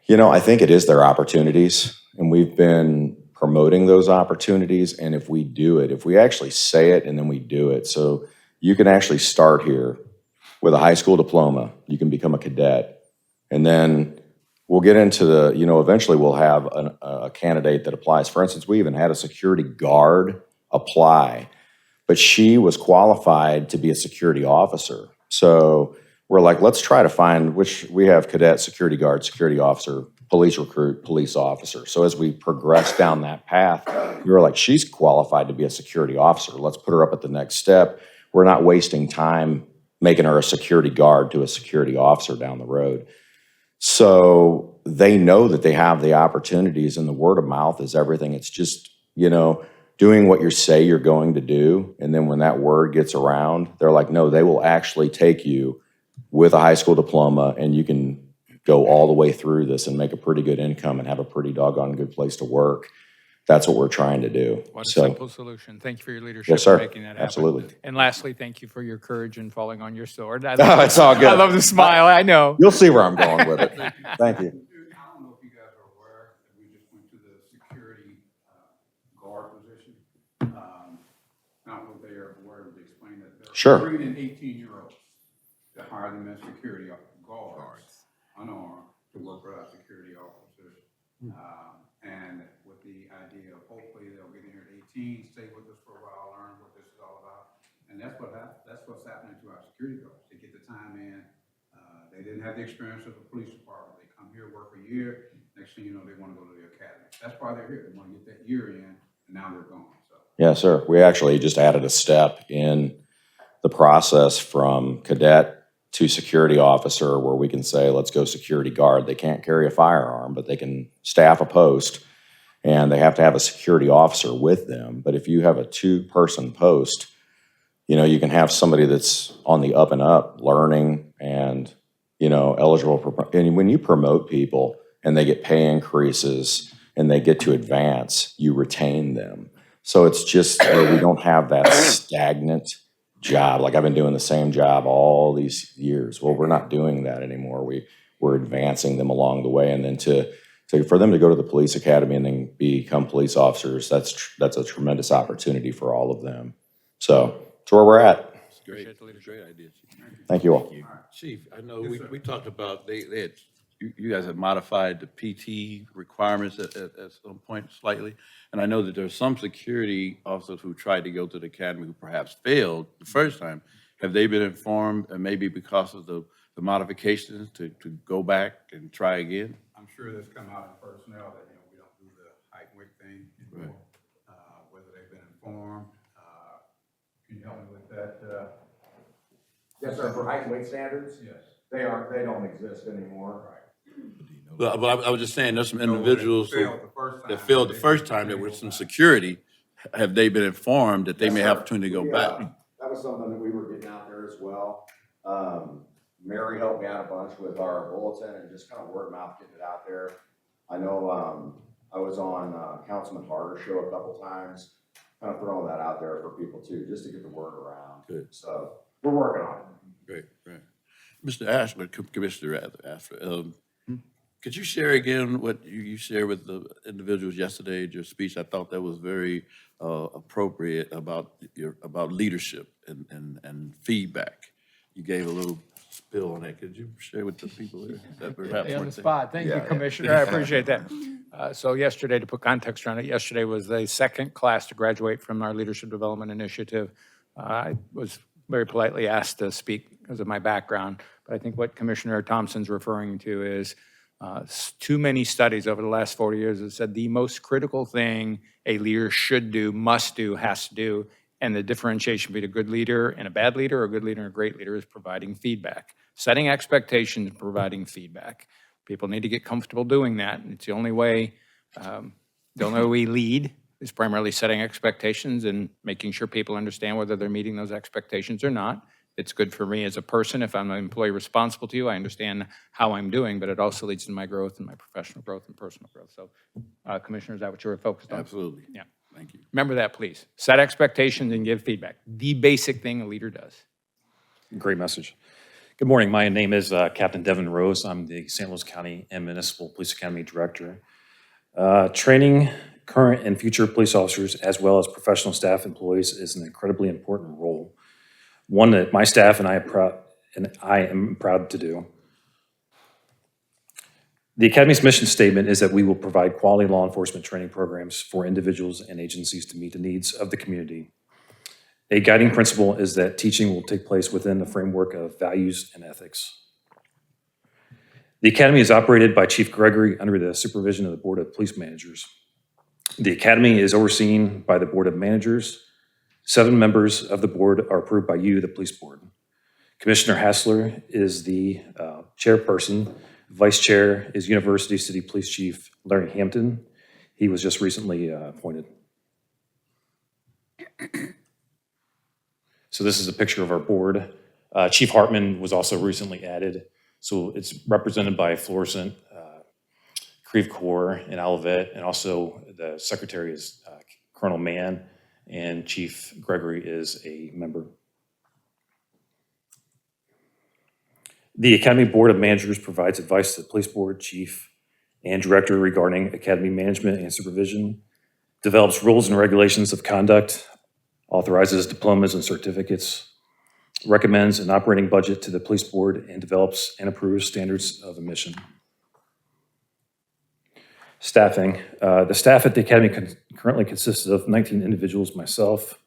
You know, I think it is their opportunities, and we've been promoting those opportunities. And if we do it, if we actually say it and then we do it, so you can actually start here with a high school diploma, you can become a cadet, and then we'll get into the, you know, eventually we'll have a candidate that applies. For instance, we even had a security guard apply, but she was qualified to be a security officer. So we're like, let's try to find which we have cadet, security guard, security officer, police recruit, police officer. So as we progress down that path, we were like, she's qualified to be a security officer. Let's put her up at the next step. We're not wasting time making her a security guard to a security officer down the road. So they know that they have the opportunities, and the word of mouth is everything. It's just, you know, doing what you say you're going to do. And then when that word gets around, they're like, no, they will actually take you with a high school diploma, and you can go all the way through this and make a pretty good income and have a pretty doggone good place to work. That's what we're trying to do. What a simple solution. Thank you for your leadership Yes, sir. in making that happen. Absolutely. And lastly, thank you for your courage in falling on your sword. It's all good. I love the smile, I know. You'll see where I'm going with it. Thank you. I don't know if you guys are aware that we just went to the security guard position. Not what they are aware of, they explained that they're Sure. bringing in 18-year-olds to hire them as security guards, unarmed, to work for our security officers. And with the idea of hopefully they'll get in here at 18, stay with us for a while, learn what this is all about. And that's what's happening to our security guards. They get the time in. They didn't have the experience of the police department. They come here, work a year. Next thing you know, they want to go to the academy. That's why they're here. They want to get that year in, and now they're gone. So. Yes, sir. We actually just added a step in the process from cadet to security officer, where we can say, let's go security guard. They can't carry a firearm, but they can staff a post, and they have to have a security officer with them. But if you have a 2-person post, you know, you can have somebody that's on the up and up, learning and, you know, eligible for, and when you promote people and they get pay increases and they get to advance, you retain them. So it's just, we don't have that stagnant job. Like, I've been doing the same job all these years. Well, we're not doing that anymore. We're advancing them along the way. And then for them to go to the police academy and then become police officers, that's a tremendous opportunity for all of them. So it's where we're at. Great idea, Chief. Thank you all. Chief, I know we talked about, they had, you guys have modified the PT requirements at some point slightly. And I know that there's some security officers who tried to go to the academy who perhaps failed the first time. Have they been informed, and maybe because of the modifications, to go back and try again? I'm sure that's come out in personnel that, you know, we don't do the height weight thing anymore. Whether they've been informed. Can you help me with that? Yes, sir, for height and weight standards? Yes. They don't exist anymore. But I was just saying, there's some individuals that failed failed the first time that with some security. Have they been informed that they may have opportunity to go back? That was something that we were getting out there as well. Mary helped me out a bunch with our bulletin and just kind of word of mouth, getting it out there. I know I was on Councilman Harder's show a couple times, kind of throwing that out there for people too, just to get the word around. Good. So we're working on it. Great. Mr. Ashford, Commissioner Ashford, could you share again what you shared with the individuals yesterday in your speech? I thought that was very appropriate about leadership and feedback. you gave a little spill on that. Could you share with the people here? that perhaps Hey, on the weren't there? spot. Thank you, Yeah. Commissioner. I appreciate that. So yesterday, to put context around it, yesterday was the second class to graduate from our Leadership Development Initiative. I was very politely asked to speak because of my background, but I think what Commissioner Thompson's referring to is too many studies over the last 40 years that said the most critical thing a leader should do, must do, has to do, and the differentiation between a good leader and a bad leader, or a good leader and a great leader, is providing feedback. Setting expectations and providing feedback. People need to get comfortable doing that, and it's the only way we lead is primarily setting expectations and making sure people understand whether they're meeting those expectations or not. It's good for me as a person. If I'm an employee responsible to you, I understand how I'm doing, but it also leads to my growth and my professional growth and personal growth. So, Commissioner, is that what you were focused on? Absolutely. Yeah. Thank you. Remember that, please. Set expectations and give feedback. The basic thing a leader does. Great message. Good morning. My name is Captain Devin Rose. I'm the St. Louis County and Municipal Police Academy Director. Training current and future police officers, as well as professional staff employees, is an incredibly important role. One that my staff and I am proud to do. The Academy's mission statement is that we will provide quality law enforcement training programs for individuals and agencies to meet the needs of the community. A guiding principle is that teaching will take place within the framework of values and ethics. The Academy is operated by Chief Gregory under the supervision of the Board of Police Managers. The Academy is overseen by the Board of Managers. 7 members of the board are approved by you, the Police Board. Commissioner Hassler is the chairperson. Vice Chair is University City Police Chief Larry Hampton. He was just recently appointed. So this is a picture of our board. Chief Hartman was also recently added. So it's represented by Florissant, Creve Coeur, and Olivet, and also the secretary is Colonel Mann, and Chief Gregory is a member. The Academy Board of Managers provides advice to the Police Board, Chief, and Director regarding Academy management and supervision, develops rules and regulations of conduct, authorizes diplomas and certificates, recommends an operating budget to the Police Board, and develops and approves standards of admission. Staffing. The staff at the Academy currently consists of 19 individuals, myself,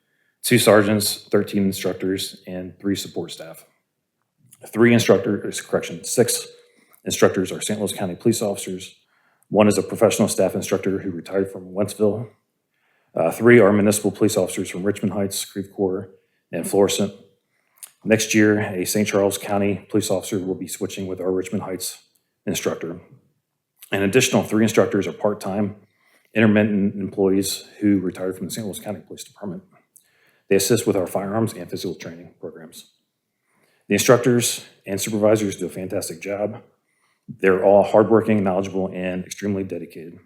2 sergeants, 13 instructors, and 3 support staff. 6 instructors are St. Louis County police officers. 1 is a professional staff instructor who retired from Wentzville. 3 are municipal police officers from Richmond Heights, Creve Coeur, and Florissant. Next year, a St. Charles County police officer will be switching with our Richmond Heights instructor. An additional 3 instructors are part-time, intermittent employees who retired from the St. Louis County Police Department. They assist with our firearms and physical training programs. The instructors and supervisors do a fantastic job. They're all hardworking, knowledgeable, and extremely dedicated.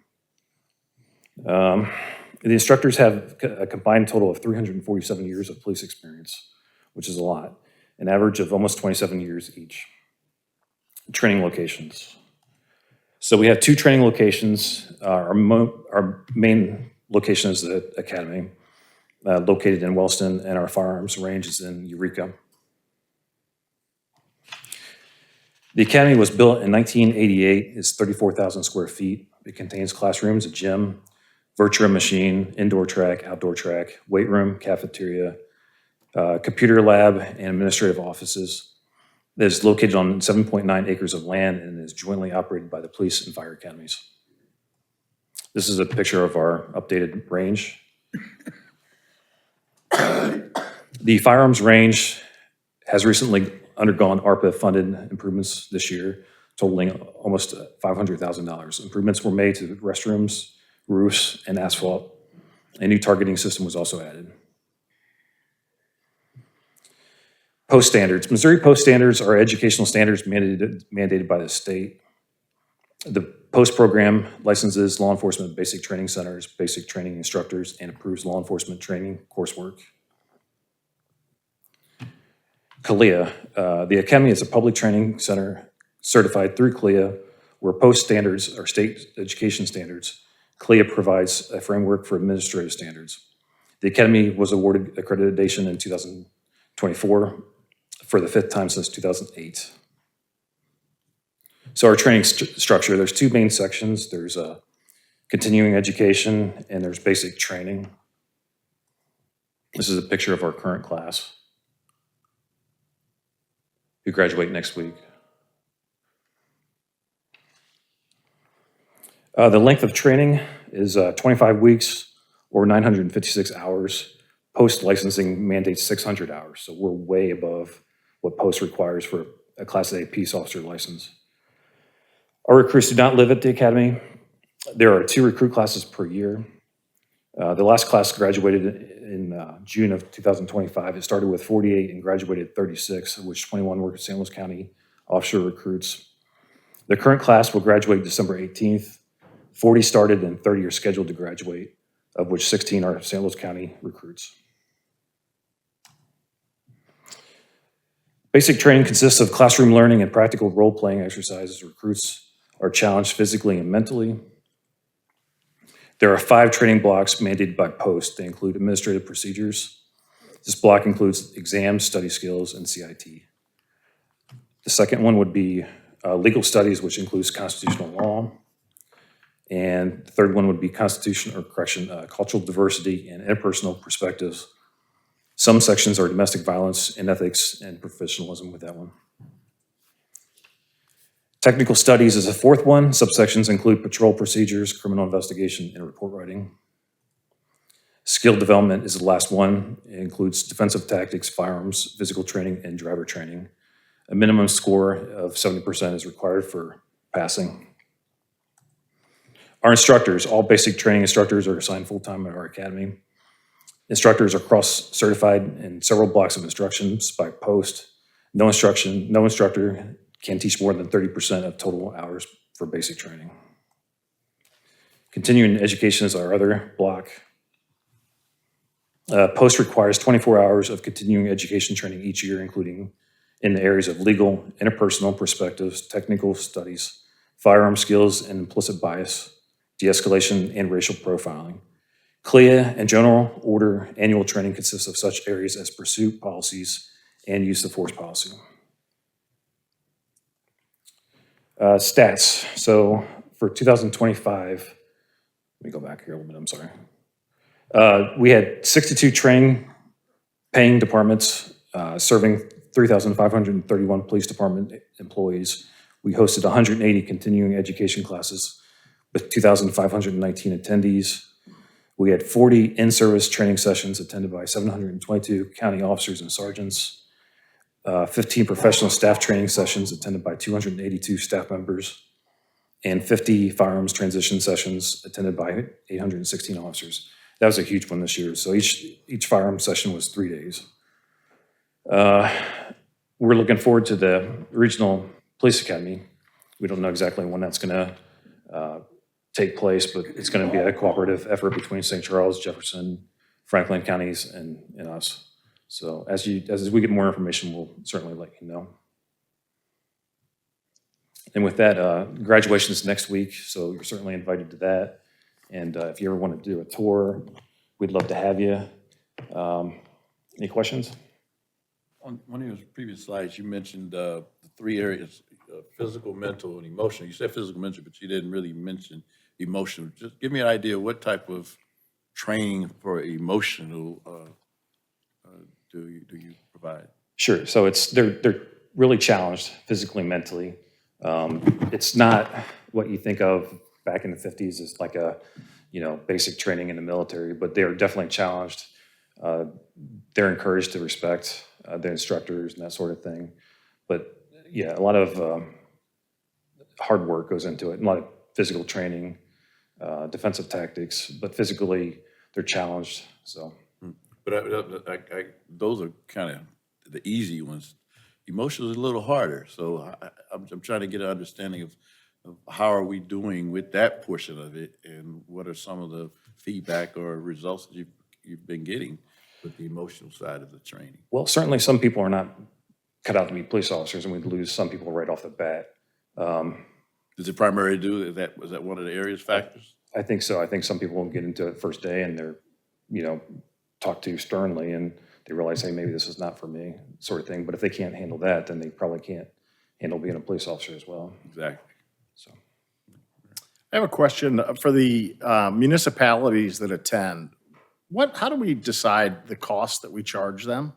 The instructors have a combined total of 347 years of police experience, which is a lot, an average of almost 27 years each. Training locations. So we have 2 training locations. Our main location is the Academy, located in Wellston, and our firearms range is in Eureka. The Academy was built in 1988. It's 34,000 square feet. It contains classrooms, a gym, virtual machine, indoor track, outdoor track, weight room, cafeteria, computer lab, and administrative offices. It is located on 7.9 acres of land and is jointly operated by the police and fire academies. This is a picture of our updated range. The firearms range has recently undergone ARPA-funded improvements this year, totaling almost $500,000. Improvements were made to the restrooms, roofs, and asphalt. A new targeting system was also added. Post standards. Missouri post standards are educational standards mandated by the state. The post program licenses law enforcement basic training centers, basic training instructors, and approves law enforcement training coursework. CALEA. The Academy is a public training center certified through CALEA, where post standards are state education standards. CALEA provides a framework for administrative standards. The Academy was awarded accreditation in 2024. for the 5th time since 2008. So our training structure, there's 2 main sections. There's continuing education and there's basic training. This is a picture of our current class who graduate next week. The length of training is 25 weeks or 956 hours. Post-licensing mandates 600 hours, so we're way above what post requires for a Class A peace officer license. Our recruits do not live at the academy. There are 2 recruit classes per year. The last class graduated in June of 2025. It started with 48 and graduated 36, of which 21 were St. Louis County offshore recruits. The current class will graduate December 18th. 40 started and 30 are scheduled to graduate, of which 16 are St. Louis County recruits. Basic training consists of classroom learning and practical role-playing exercises. Recruits are challenged physically and mentally. There are 5 training blocks mandated by post. They include administrative procedures. This block includes exams, study skills, and CIT. The second one would be legal studies, which includes constitutional law. And the third one would be cultural diversity and interpersonal perspectives. Some sections are domestic violence and ethics and professionalism with that one. Technical studies is a 4th one. Subsections include patrol procedures, criminal investigation, and report writing. Skill development is the last one. It includes defensive tactics, firearms, physical training, and driver training. A minimum score of 70% is required for passing. Our instructors, all basic training instructors are assigned full-time at our academy. Instructors are cross-certified in several blocks of instructions by post. No instructor can teach more than 30% of total hours for basic training. Continuing education is our other block. Post requires 24 hours of continuing education training each year, including in the areas of legal, interpersonal perspectives, technical studies, firearm skills and implicit bias, de-escalation, and racial profiling. CLIA and general order annual training consists of such areas as pursuit policies and use of force policy. Stats. So for 2025, let me go back here a little bit, I'm sorry. We had 62 training paying departments serving 3,531 police department employees. We hosted 180 continuing education classes with 2,519 attendees. We had 40 in-service training sessions attended by 722 county officers and sergeants, 15 professional staff training sessions attended by 282 staff members, and 50 firearms transition sessions attended by 816 officers. That was a huge one this year. So each firearm session was 3 days. We're looking forward to the Regional Police Academy. We don't know exactly when that's going to take place, but it's going to be a cooperative effort between St. Charles, Jefferson, Franklin counties, and us. So as we get more information, we'll certainly let you know. And with that, graduation is next week, so you're certainly invited to that. And if you ever want to do a tour, we'd love to have you. Any questions? On one of your previous slides, you mentioned the 3 areas, physical, mental, and emotional. You said physical, mental, but you didn't really mention emotional. Just give me an idea what type of training for emotional do you provide? Sure. So they're really challenged physically, mentally. It's not what you think of back in the 50s as like a, basic training in the military, but they are definitely challenged. They're encouraged to respect the instructors and that sort of thing. But yeah, a lot of hard work goes into it, a lot of physical training, defensive tactics, but physically they're challenged, so. But those are kind of the easy ones. Emotional is a little harder, so I'm trying to get an understanding of how are we doing with that portion of it, and what are some of the feedback or results that you've been getting with the emotional side of the training? Well, certainly some people are not cut out to be police officers, and we'd lose some people right off the bat. Does it primarily was that one of the areas factors? I think so. I think some people will get into it first day and they're, talked to sternly, and they realize, hey, maybe this is not for me, sort of thing. But if they can't handle that, then they probably can't handle being a police officer as well. Exactly. So, I have a question for the municipalities that attend. How do we decide the cost that we charge them?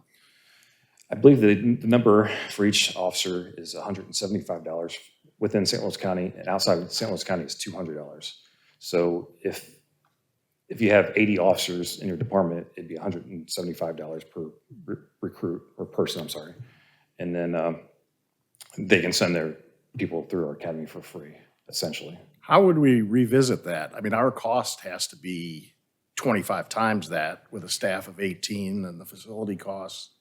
I believe the number for each officer is $175 within St. Louis County, and outside of St. Louis County is $200. So if you have 80 officers in your department, it'd be $175 per recruit or person, I'm sorry. And then they can send their people through our academy for free, essentially. How would we revisit that? I mean, our cost has to be 25 times that with a staff of 18 and the facility costs.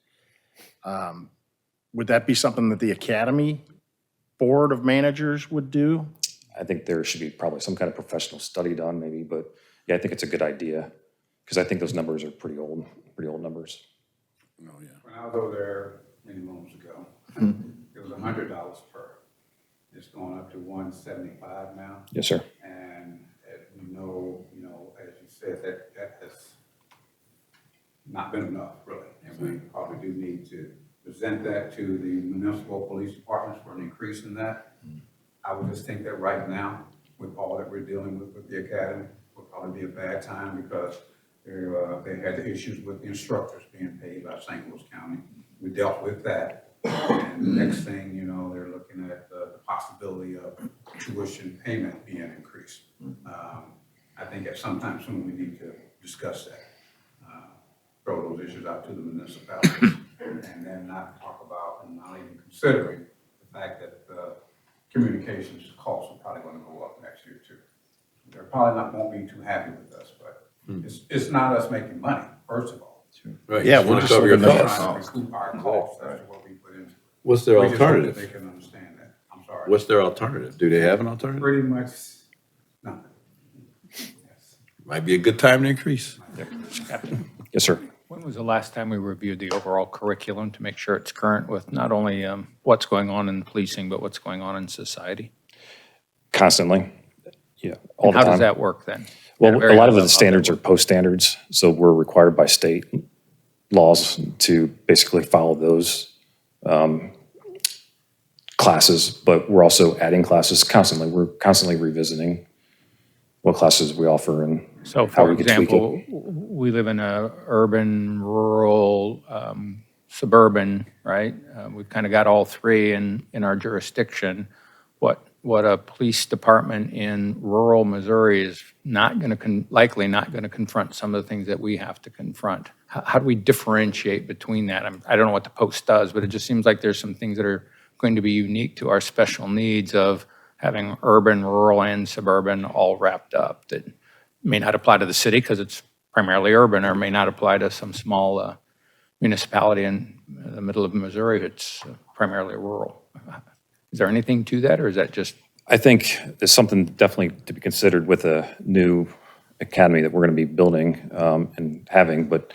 Would that be something that the academy board of managers would do? I think there should be probably some kind of professional study done maybe, but yeah, I think it's a good idea because I think those numbers are pretty old numbers. When I was over there many months ago, it was $100 per. It's going up to $175 now. Yes, sir. And we know, as you said, that has not been enough, really. And we probably do need to present that to the municipal police departments for an increase in that. I would just think that right now, with all that we're dealing with the academy, would probably be a bad time because they had the issues with the instructors being paid by St. Louis County. We dealt with that. And the next thing, they're looking at the possibility of tuition payment being increased. I think at some time soon we need to discuss that. Throw those issues out to the municipalities and then not talk about and not even considering the fact that communications costs are probably going to go up next year too. They're probably won't be too happy with us, but it's not us making money, first of all. Right. Yeah, You we're want to just cover your looking at costs. Trying to recoup our costs, that's what we put into it. What's their We just hope that alternative? they can understand that. I'm sorry. What's their alternative? Do they have an alternative? Pretty much nothing. Might be a good time to increase. Yes, sir. When was the last time we reviewed the overall curriculum to make sure it's current with not only what's going on in policing, but what's going on in society? Constantly. Yeah, all And the how time. does that work then? Well, At a very lot of high the standards are post standards, so we're required by state laws to basically follow those classes, but we're also adding classes constantly. We're constantly revisiting what classes we offer and So how for we can tweak example, it. we live in a urban, rural, suburban, right? We've kind of got all three in our jurisdiction. What a police department in rural Missouri is not going to, likely not going to confront some of the things that we have to confront. How do we differentiate between that? I don't know what the post does, but it just seems like there's some things that are going to be unique to our special needs of having urban, rural, and suburban all wrapped up that may not apply to the city because it's primarily urban, or may not apply to some small municipality in the middle of Missouri that's primarily rural. Is there anything to that, or is that just? I think there's something definitely to be considered with a new academy that we're going to be building and having, but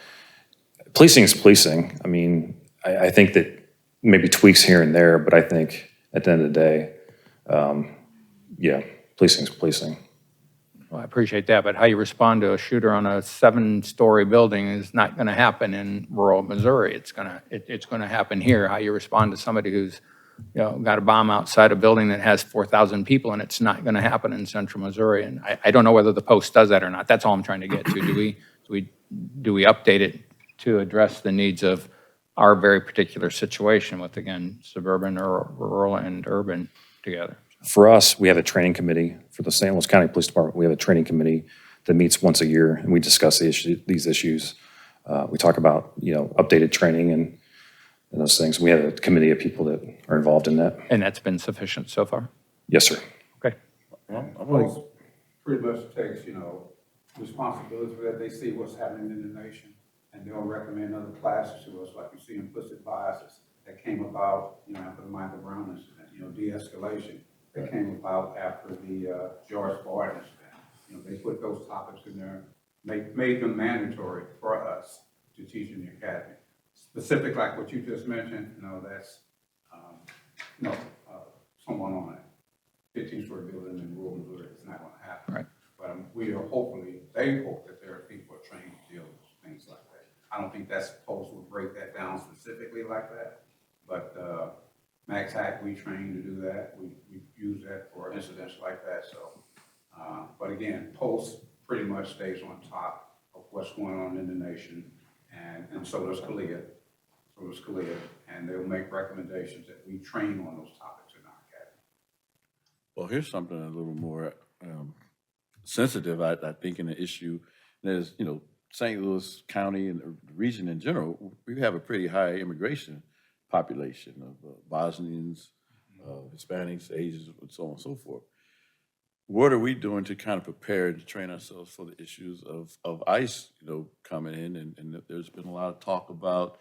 policing is policing. I mean, I think that maybe tweaks here and there, but I think at the end of the day, policing is policing. Well, I appreciate that, but how you respond to a shooter on a 7-story building is not going to happen in rural Missouri. It's going to happen here. How you respond to somebody who's got a bomb outside a building that has 4,000 people, and it's not going to happen in central Missouri. And I don't know whether the Post does that or not. That's all I'm trying to get to. Do we update it to address the needs of our very particular situation with, again, suburban or rural and urban together? For us, we have a training committee for the St. Louis County Police Department. We have a training committee that meets once a year, and we discuss these issues. We talk about, updated training and those things. We have a committee of people that are involved in that. And that's been sufficient so far? Yes, sir. Okay. Post pretty much takes, responsibility for that. They see what's happening in the nation, and they'll recommend other classes to us, like you see implicit biases that came about, after the Michael Brown incident, de-escalation that came about after the George Floyd incident. They put those topics in there, made them mandatory for us to teach in the academy. Specific like what you just mentioned, that's, someone on a 15-story building in rural Missouri. It's not going to happen. Right. But they hope that there are people trained to deal with things like that. I don't think that post would break that down specifically like that. But MaxHack, we train to do that. We use that for incidents like that, so. But again, Post pretty much stays on top of what's going on in the nation, and so does CALEA. And they'll make recommendations that we train on those topics in our academy. Well, here's something a little more sensitive, I think, in the issue. There's, St. Louis County and the region in general, we have a pretty high immigration population of Bosnians, Hispanics, Asians, and so on and so forth. What are we doing to kind of prepare to train ourselves for the issues of ICE, coming in? And there's been a lot of talk about,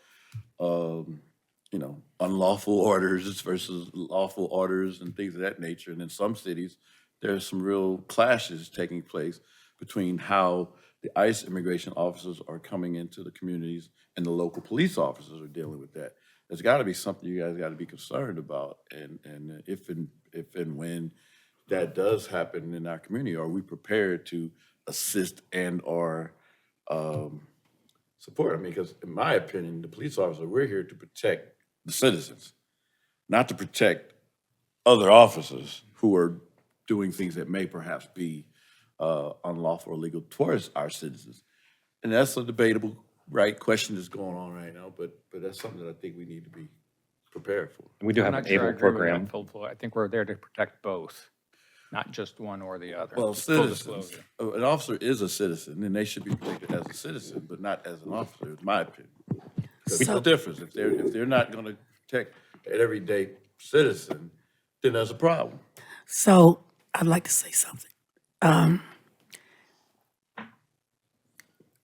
unlawful orders versus lawful orders and things of that nature. And in some cities, there's some real clashes taking place between how the ICE immigration officers are coming into the communities and the local police officers are dealing with that. There's got to be something you guys got to be concerned about. And if and when that does happen in our community, are we prepared to assist and or support? I mean, because in my opinion, the police officer, we're here to protect the citizens, not to protect other officers who are doing things that may perhaps be unlawful or illegal towards our citizens. And that's a debatable, question that's going on right now, but that's something that I think we need to be prepared for. We do have I'm an not sure I ABLE agree with that program. full flow. I think we're there to protect both, not just one or the other. Well, Full citizens, disclosure. an officer is a citizen, and they should be protected as a citizen, but not as an officer, in my opinion. There's a difference. If they're not going to protect an everyday citizen, then there's a problem. So I'd like to say something.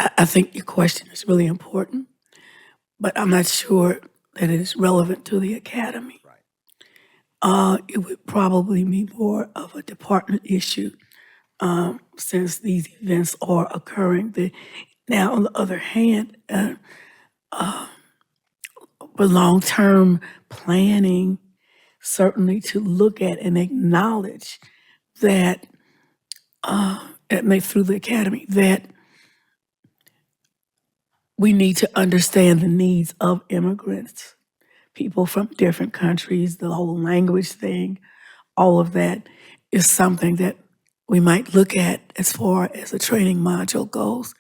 I think your question is really important, but I'm not sure that it is relevant to the academy. It would probably be more of a department issue since these events are occurring. Now, on the other hand, but long-term planning, certainly to look at and acknowledge that, through the academy, that we need to understand the needs of immigrants, people from different countries, the whole language thing, all of that is something that we might look at as far as a training module goes.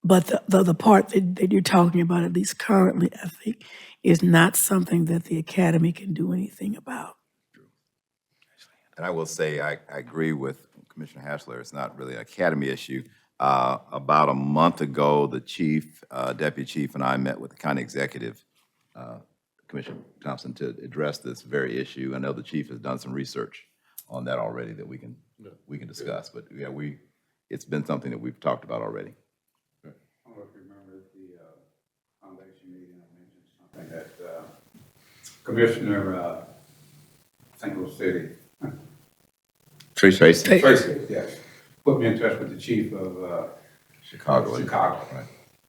But the part that you're talking about, at least currently, I think, is not something that the academy can do anything about. And I will say, I agree with Commissioner Hassler, it's not really an academy issue. About a month ago, the chief, deputy chief, and I met with the county executive, Commissioner Thompson, to address this very issue. I know the chief has done some research on that already that we can discuss. But yeah, it's been something that we've talked about already. I don't know if you remember the foundation meeting, I mentioned something that Commissioner St. Louis City. Tracy. Yes. Put me in touch with the chief of Chicago. Right.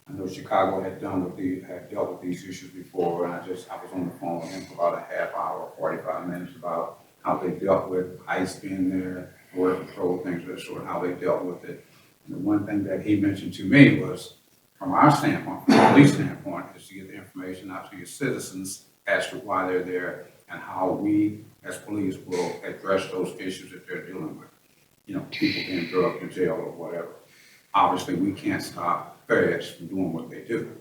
I know Chicago had dealt with these issues before, and I was on the phone with him for about a half hour, 45 minutes about how they dealt with ICE being there, border patrol, things of that sort, how they dealt with it. And the one thing that he mentioned to me was, from our standpoint, from the police standpoint, is to get the information out to your citizens as to why they're there and how we, as police, will address those issues that they're dealing with. People being drugged in jail or whatever. Obviously, we can't stop feds from doing what they do.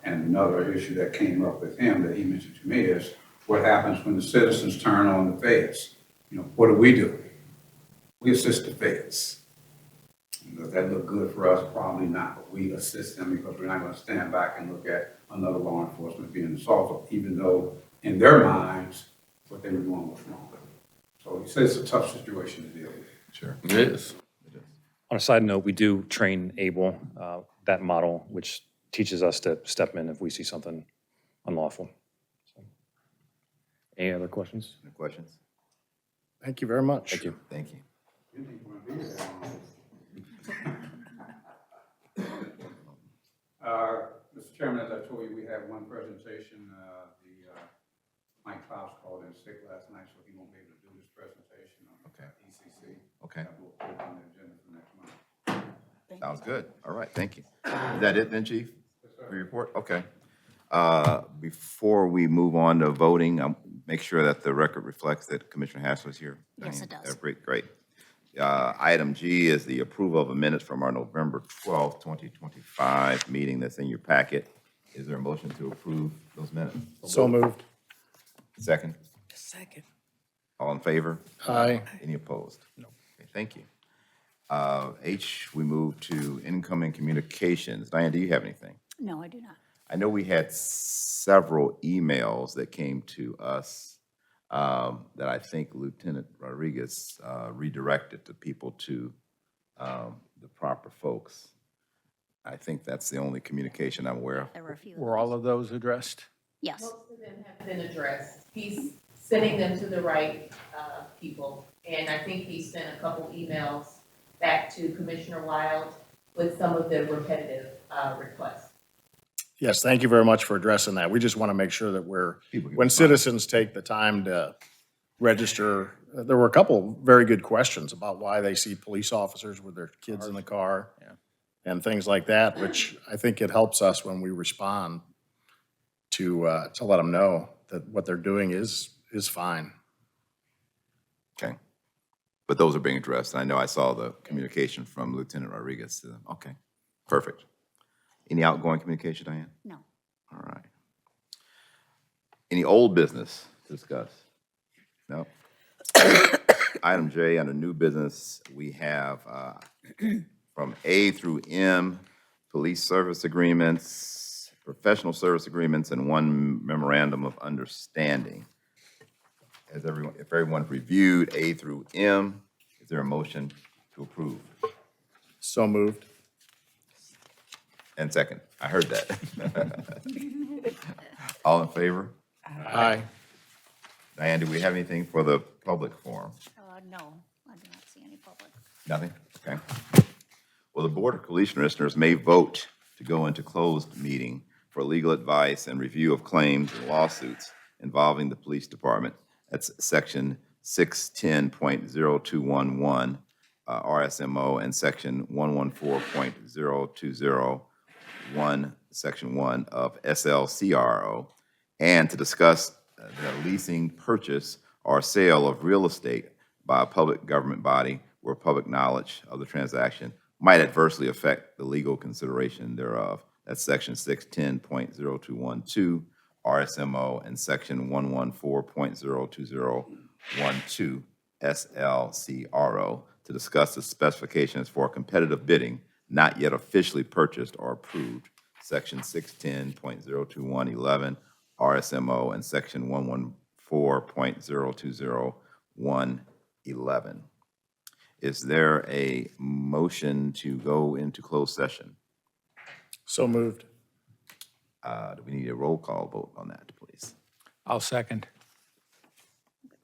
And another issue that came up with him that he mentioned to me is what happens when the citizens turn on the feds? What do? We assist the feds. Does that look good for us? Probably not, but we assist them because we're not going to stand back and look at another law enforcement being assaulted, even though in their minds, what they were doing was wrong. So he says it's a tough situation to deal with. Sure. It is. On a side note, we do train ABLE, that model, which teaches us to step in if we see something unlawful. So, any other questions? Any questions? Thank you very much. Thank you. Thank you. Mr. Chairman, as I told you, we have one presentation. Mike Klaus called in sick last night, so he won't be able to do this presentation on ECC. Okay. We'll put it on the agenda for next month. Sounds good. All right, thank you. Is that it then, Chief? Report, okay. Before we move on to voting, make sure that the record reflects that Commissioner Hassler is here. Yes, it does. Great. Item G is the approval of a minutes from our November 12th, 2025 meeting that's in your packet. Is there a motion to approve those minutes? So moved. Second? Second. All in favor? Aye. Any opposed? No. Thank you. H, we move to incoming communications. Diane, do you have anything? No, I do not. I know we had several emails that came to us that I think Lieutenant Rodriguez redirected the people to the proper folks. I think that's the only communication I'm aware of. There were a few. Were all of those addressed? Yes. Most of them have been addressed. He's sending them to the right people. And I think he sent a couple emails back to Commissioner Wild with some of the repetitive requests. Yes, thank you very much for addressing that. We just want to make sure that when citizens take the time to register, there were a couple very good questions about why they see police officers with their kids in the car and things like that, which I think it helps us when we respond to let them know that what they're doing is fine. Okay. But those are being addressed. I know I saw the communication from Lieutenant Rodriguez to them. Okay, perfect. Any outgoing communication, Diane? No. All right. Any old business to discuss? No? Item J, under new business, we have from A through M, police service agreements, professional service agreements, and one memorandum of understanding. If everyone's reviewed A through M, is there a motion to approve? So moved. And second, I heard that. All in favor? Aye. Diane, do we have anything for the public forum? No, I do not see any public. Nothing? Okay. Well, the Board of Commissioners may vote to go into closed meeting for legal advice and review of claims and lawsuits involving the police department. That's section 610.0211 RSMO and section 114.020 section 1 of SLCRO, and to discuss the leasing, purchase, or sale of real estate by a public government body where public knowledge of the transaction might adversely affect the legal consideration thereof. That's section 610.0212 RSMO and section 114.02012 SLCRO, to discuss the specifications for competitive bidding not yet officially purchased or approved, section 610.02111 RSMO and section 114.02011. Is there a motion to go into closed session? So moved. Do we need a roll call vote on that, please? I'll second.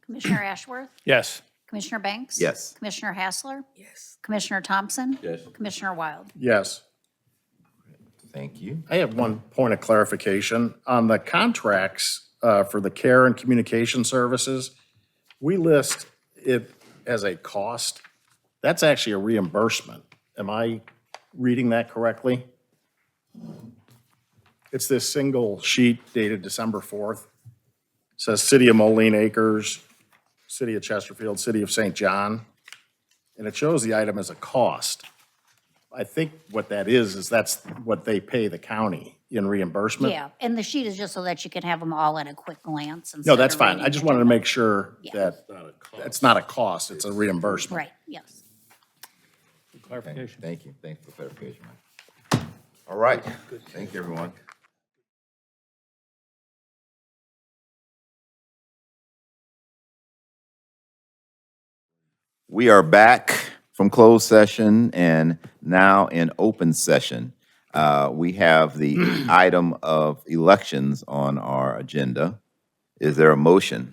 Commissioner Ashworth? Yes. Commissioner Banks? Yes. Commissioner Hassler? Yes. Commissioner Thompson? Yes. Commissioner Wild? Yes. Thank you. I have one point of clarification. On the contracts for the care and communication services, we list it as a cost. That's actually a reimbursement. Am I reading that correctly? It's this single sheet dated December 4th. It says City of Moline Acres, City of Chesterfield, City of St. John, and it shows the item as a cost. I think what that is that's what they pay the county in reimbursement. Yeah, and the sheet is just so that you can have them all at a quick glance. No, instead that's of fine. reading I just it. wanted to make sure Yeah. that it's not a cost, it's a reimbursement. Right, yes. Clarification. Thank you. Thanks for clarification. All right. Thank you, everyone. We are back from closed session and now in open session. We have the item of elections on our agenda. Is there a motion?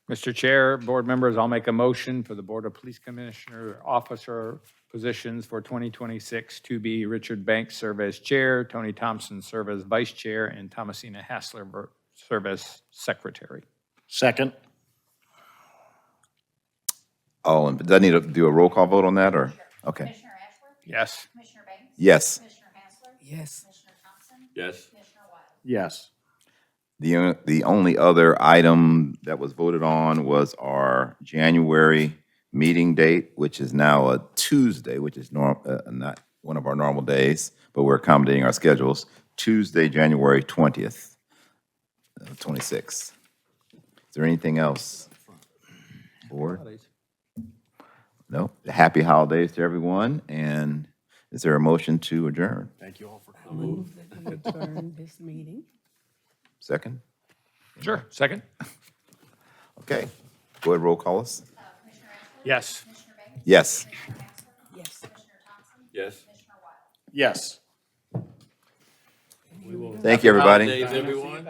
Mr. Chair, board members, I'll make a motion for the Board of Police Commissioner officer positions for 2026 to be Richard Banks serve as chair, Tony Thompson serve as vice chair, and Thomasina Hassler serve as secretary. Second. Oh, does I need to do a roll call vote on that, or? Okay. Commissioner Ashworth? Yes. Commissioner Banks? Yes. Commissioner Hassler? Yes. Commissioner Thompson? Yes. Yes. The only other item that was voted on was our January meeting date, which is now a Tuesday, which is not one of our normal days, but we're accommodating our schedules. Tuesday, January 20th, 26th. Is there anything else? Board? No? Happy holidays to everyone, and is there a motion to adjourn? Thank you all for coming. Move that we adjourn this meeting. Second? Sure, second? Okay. Go ahead, roll call us. Yes. Yes. Yes. Yes. Yes. Thank you, everybody. Holidays, everyone.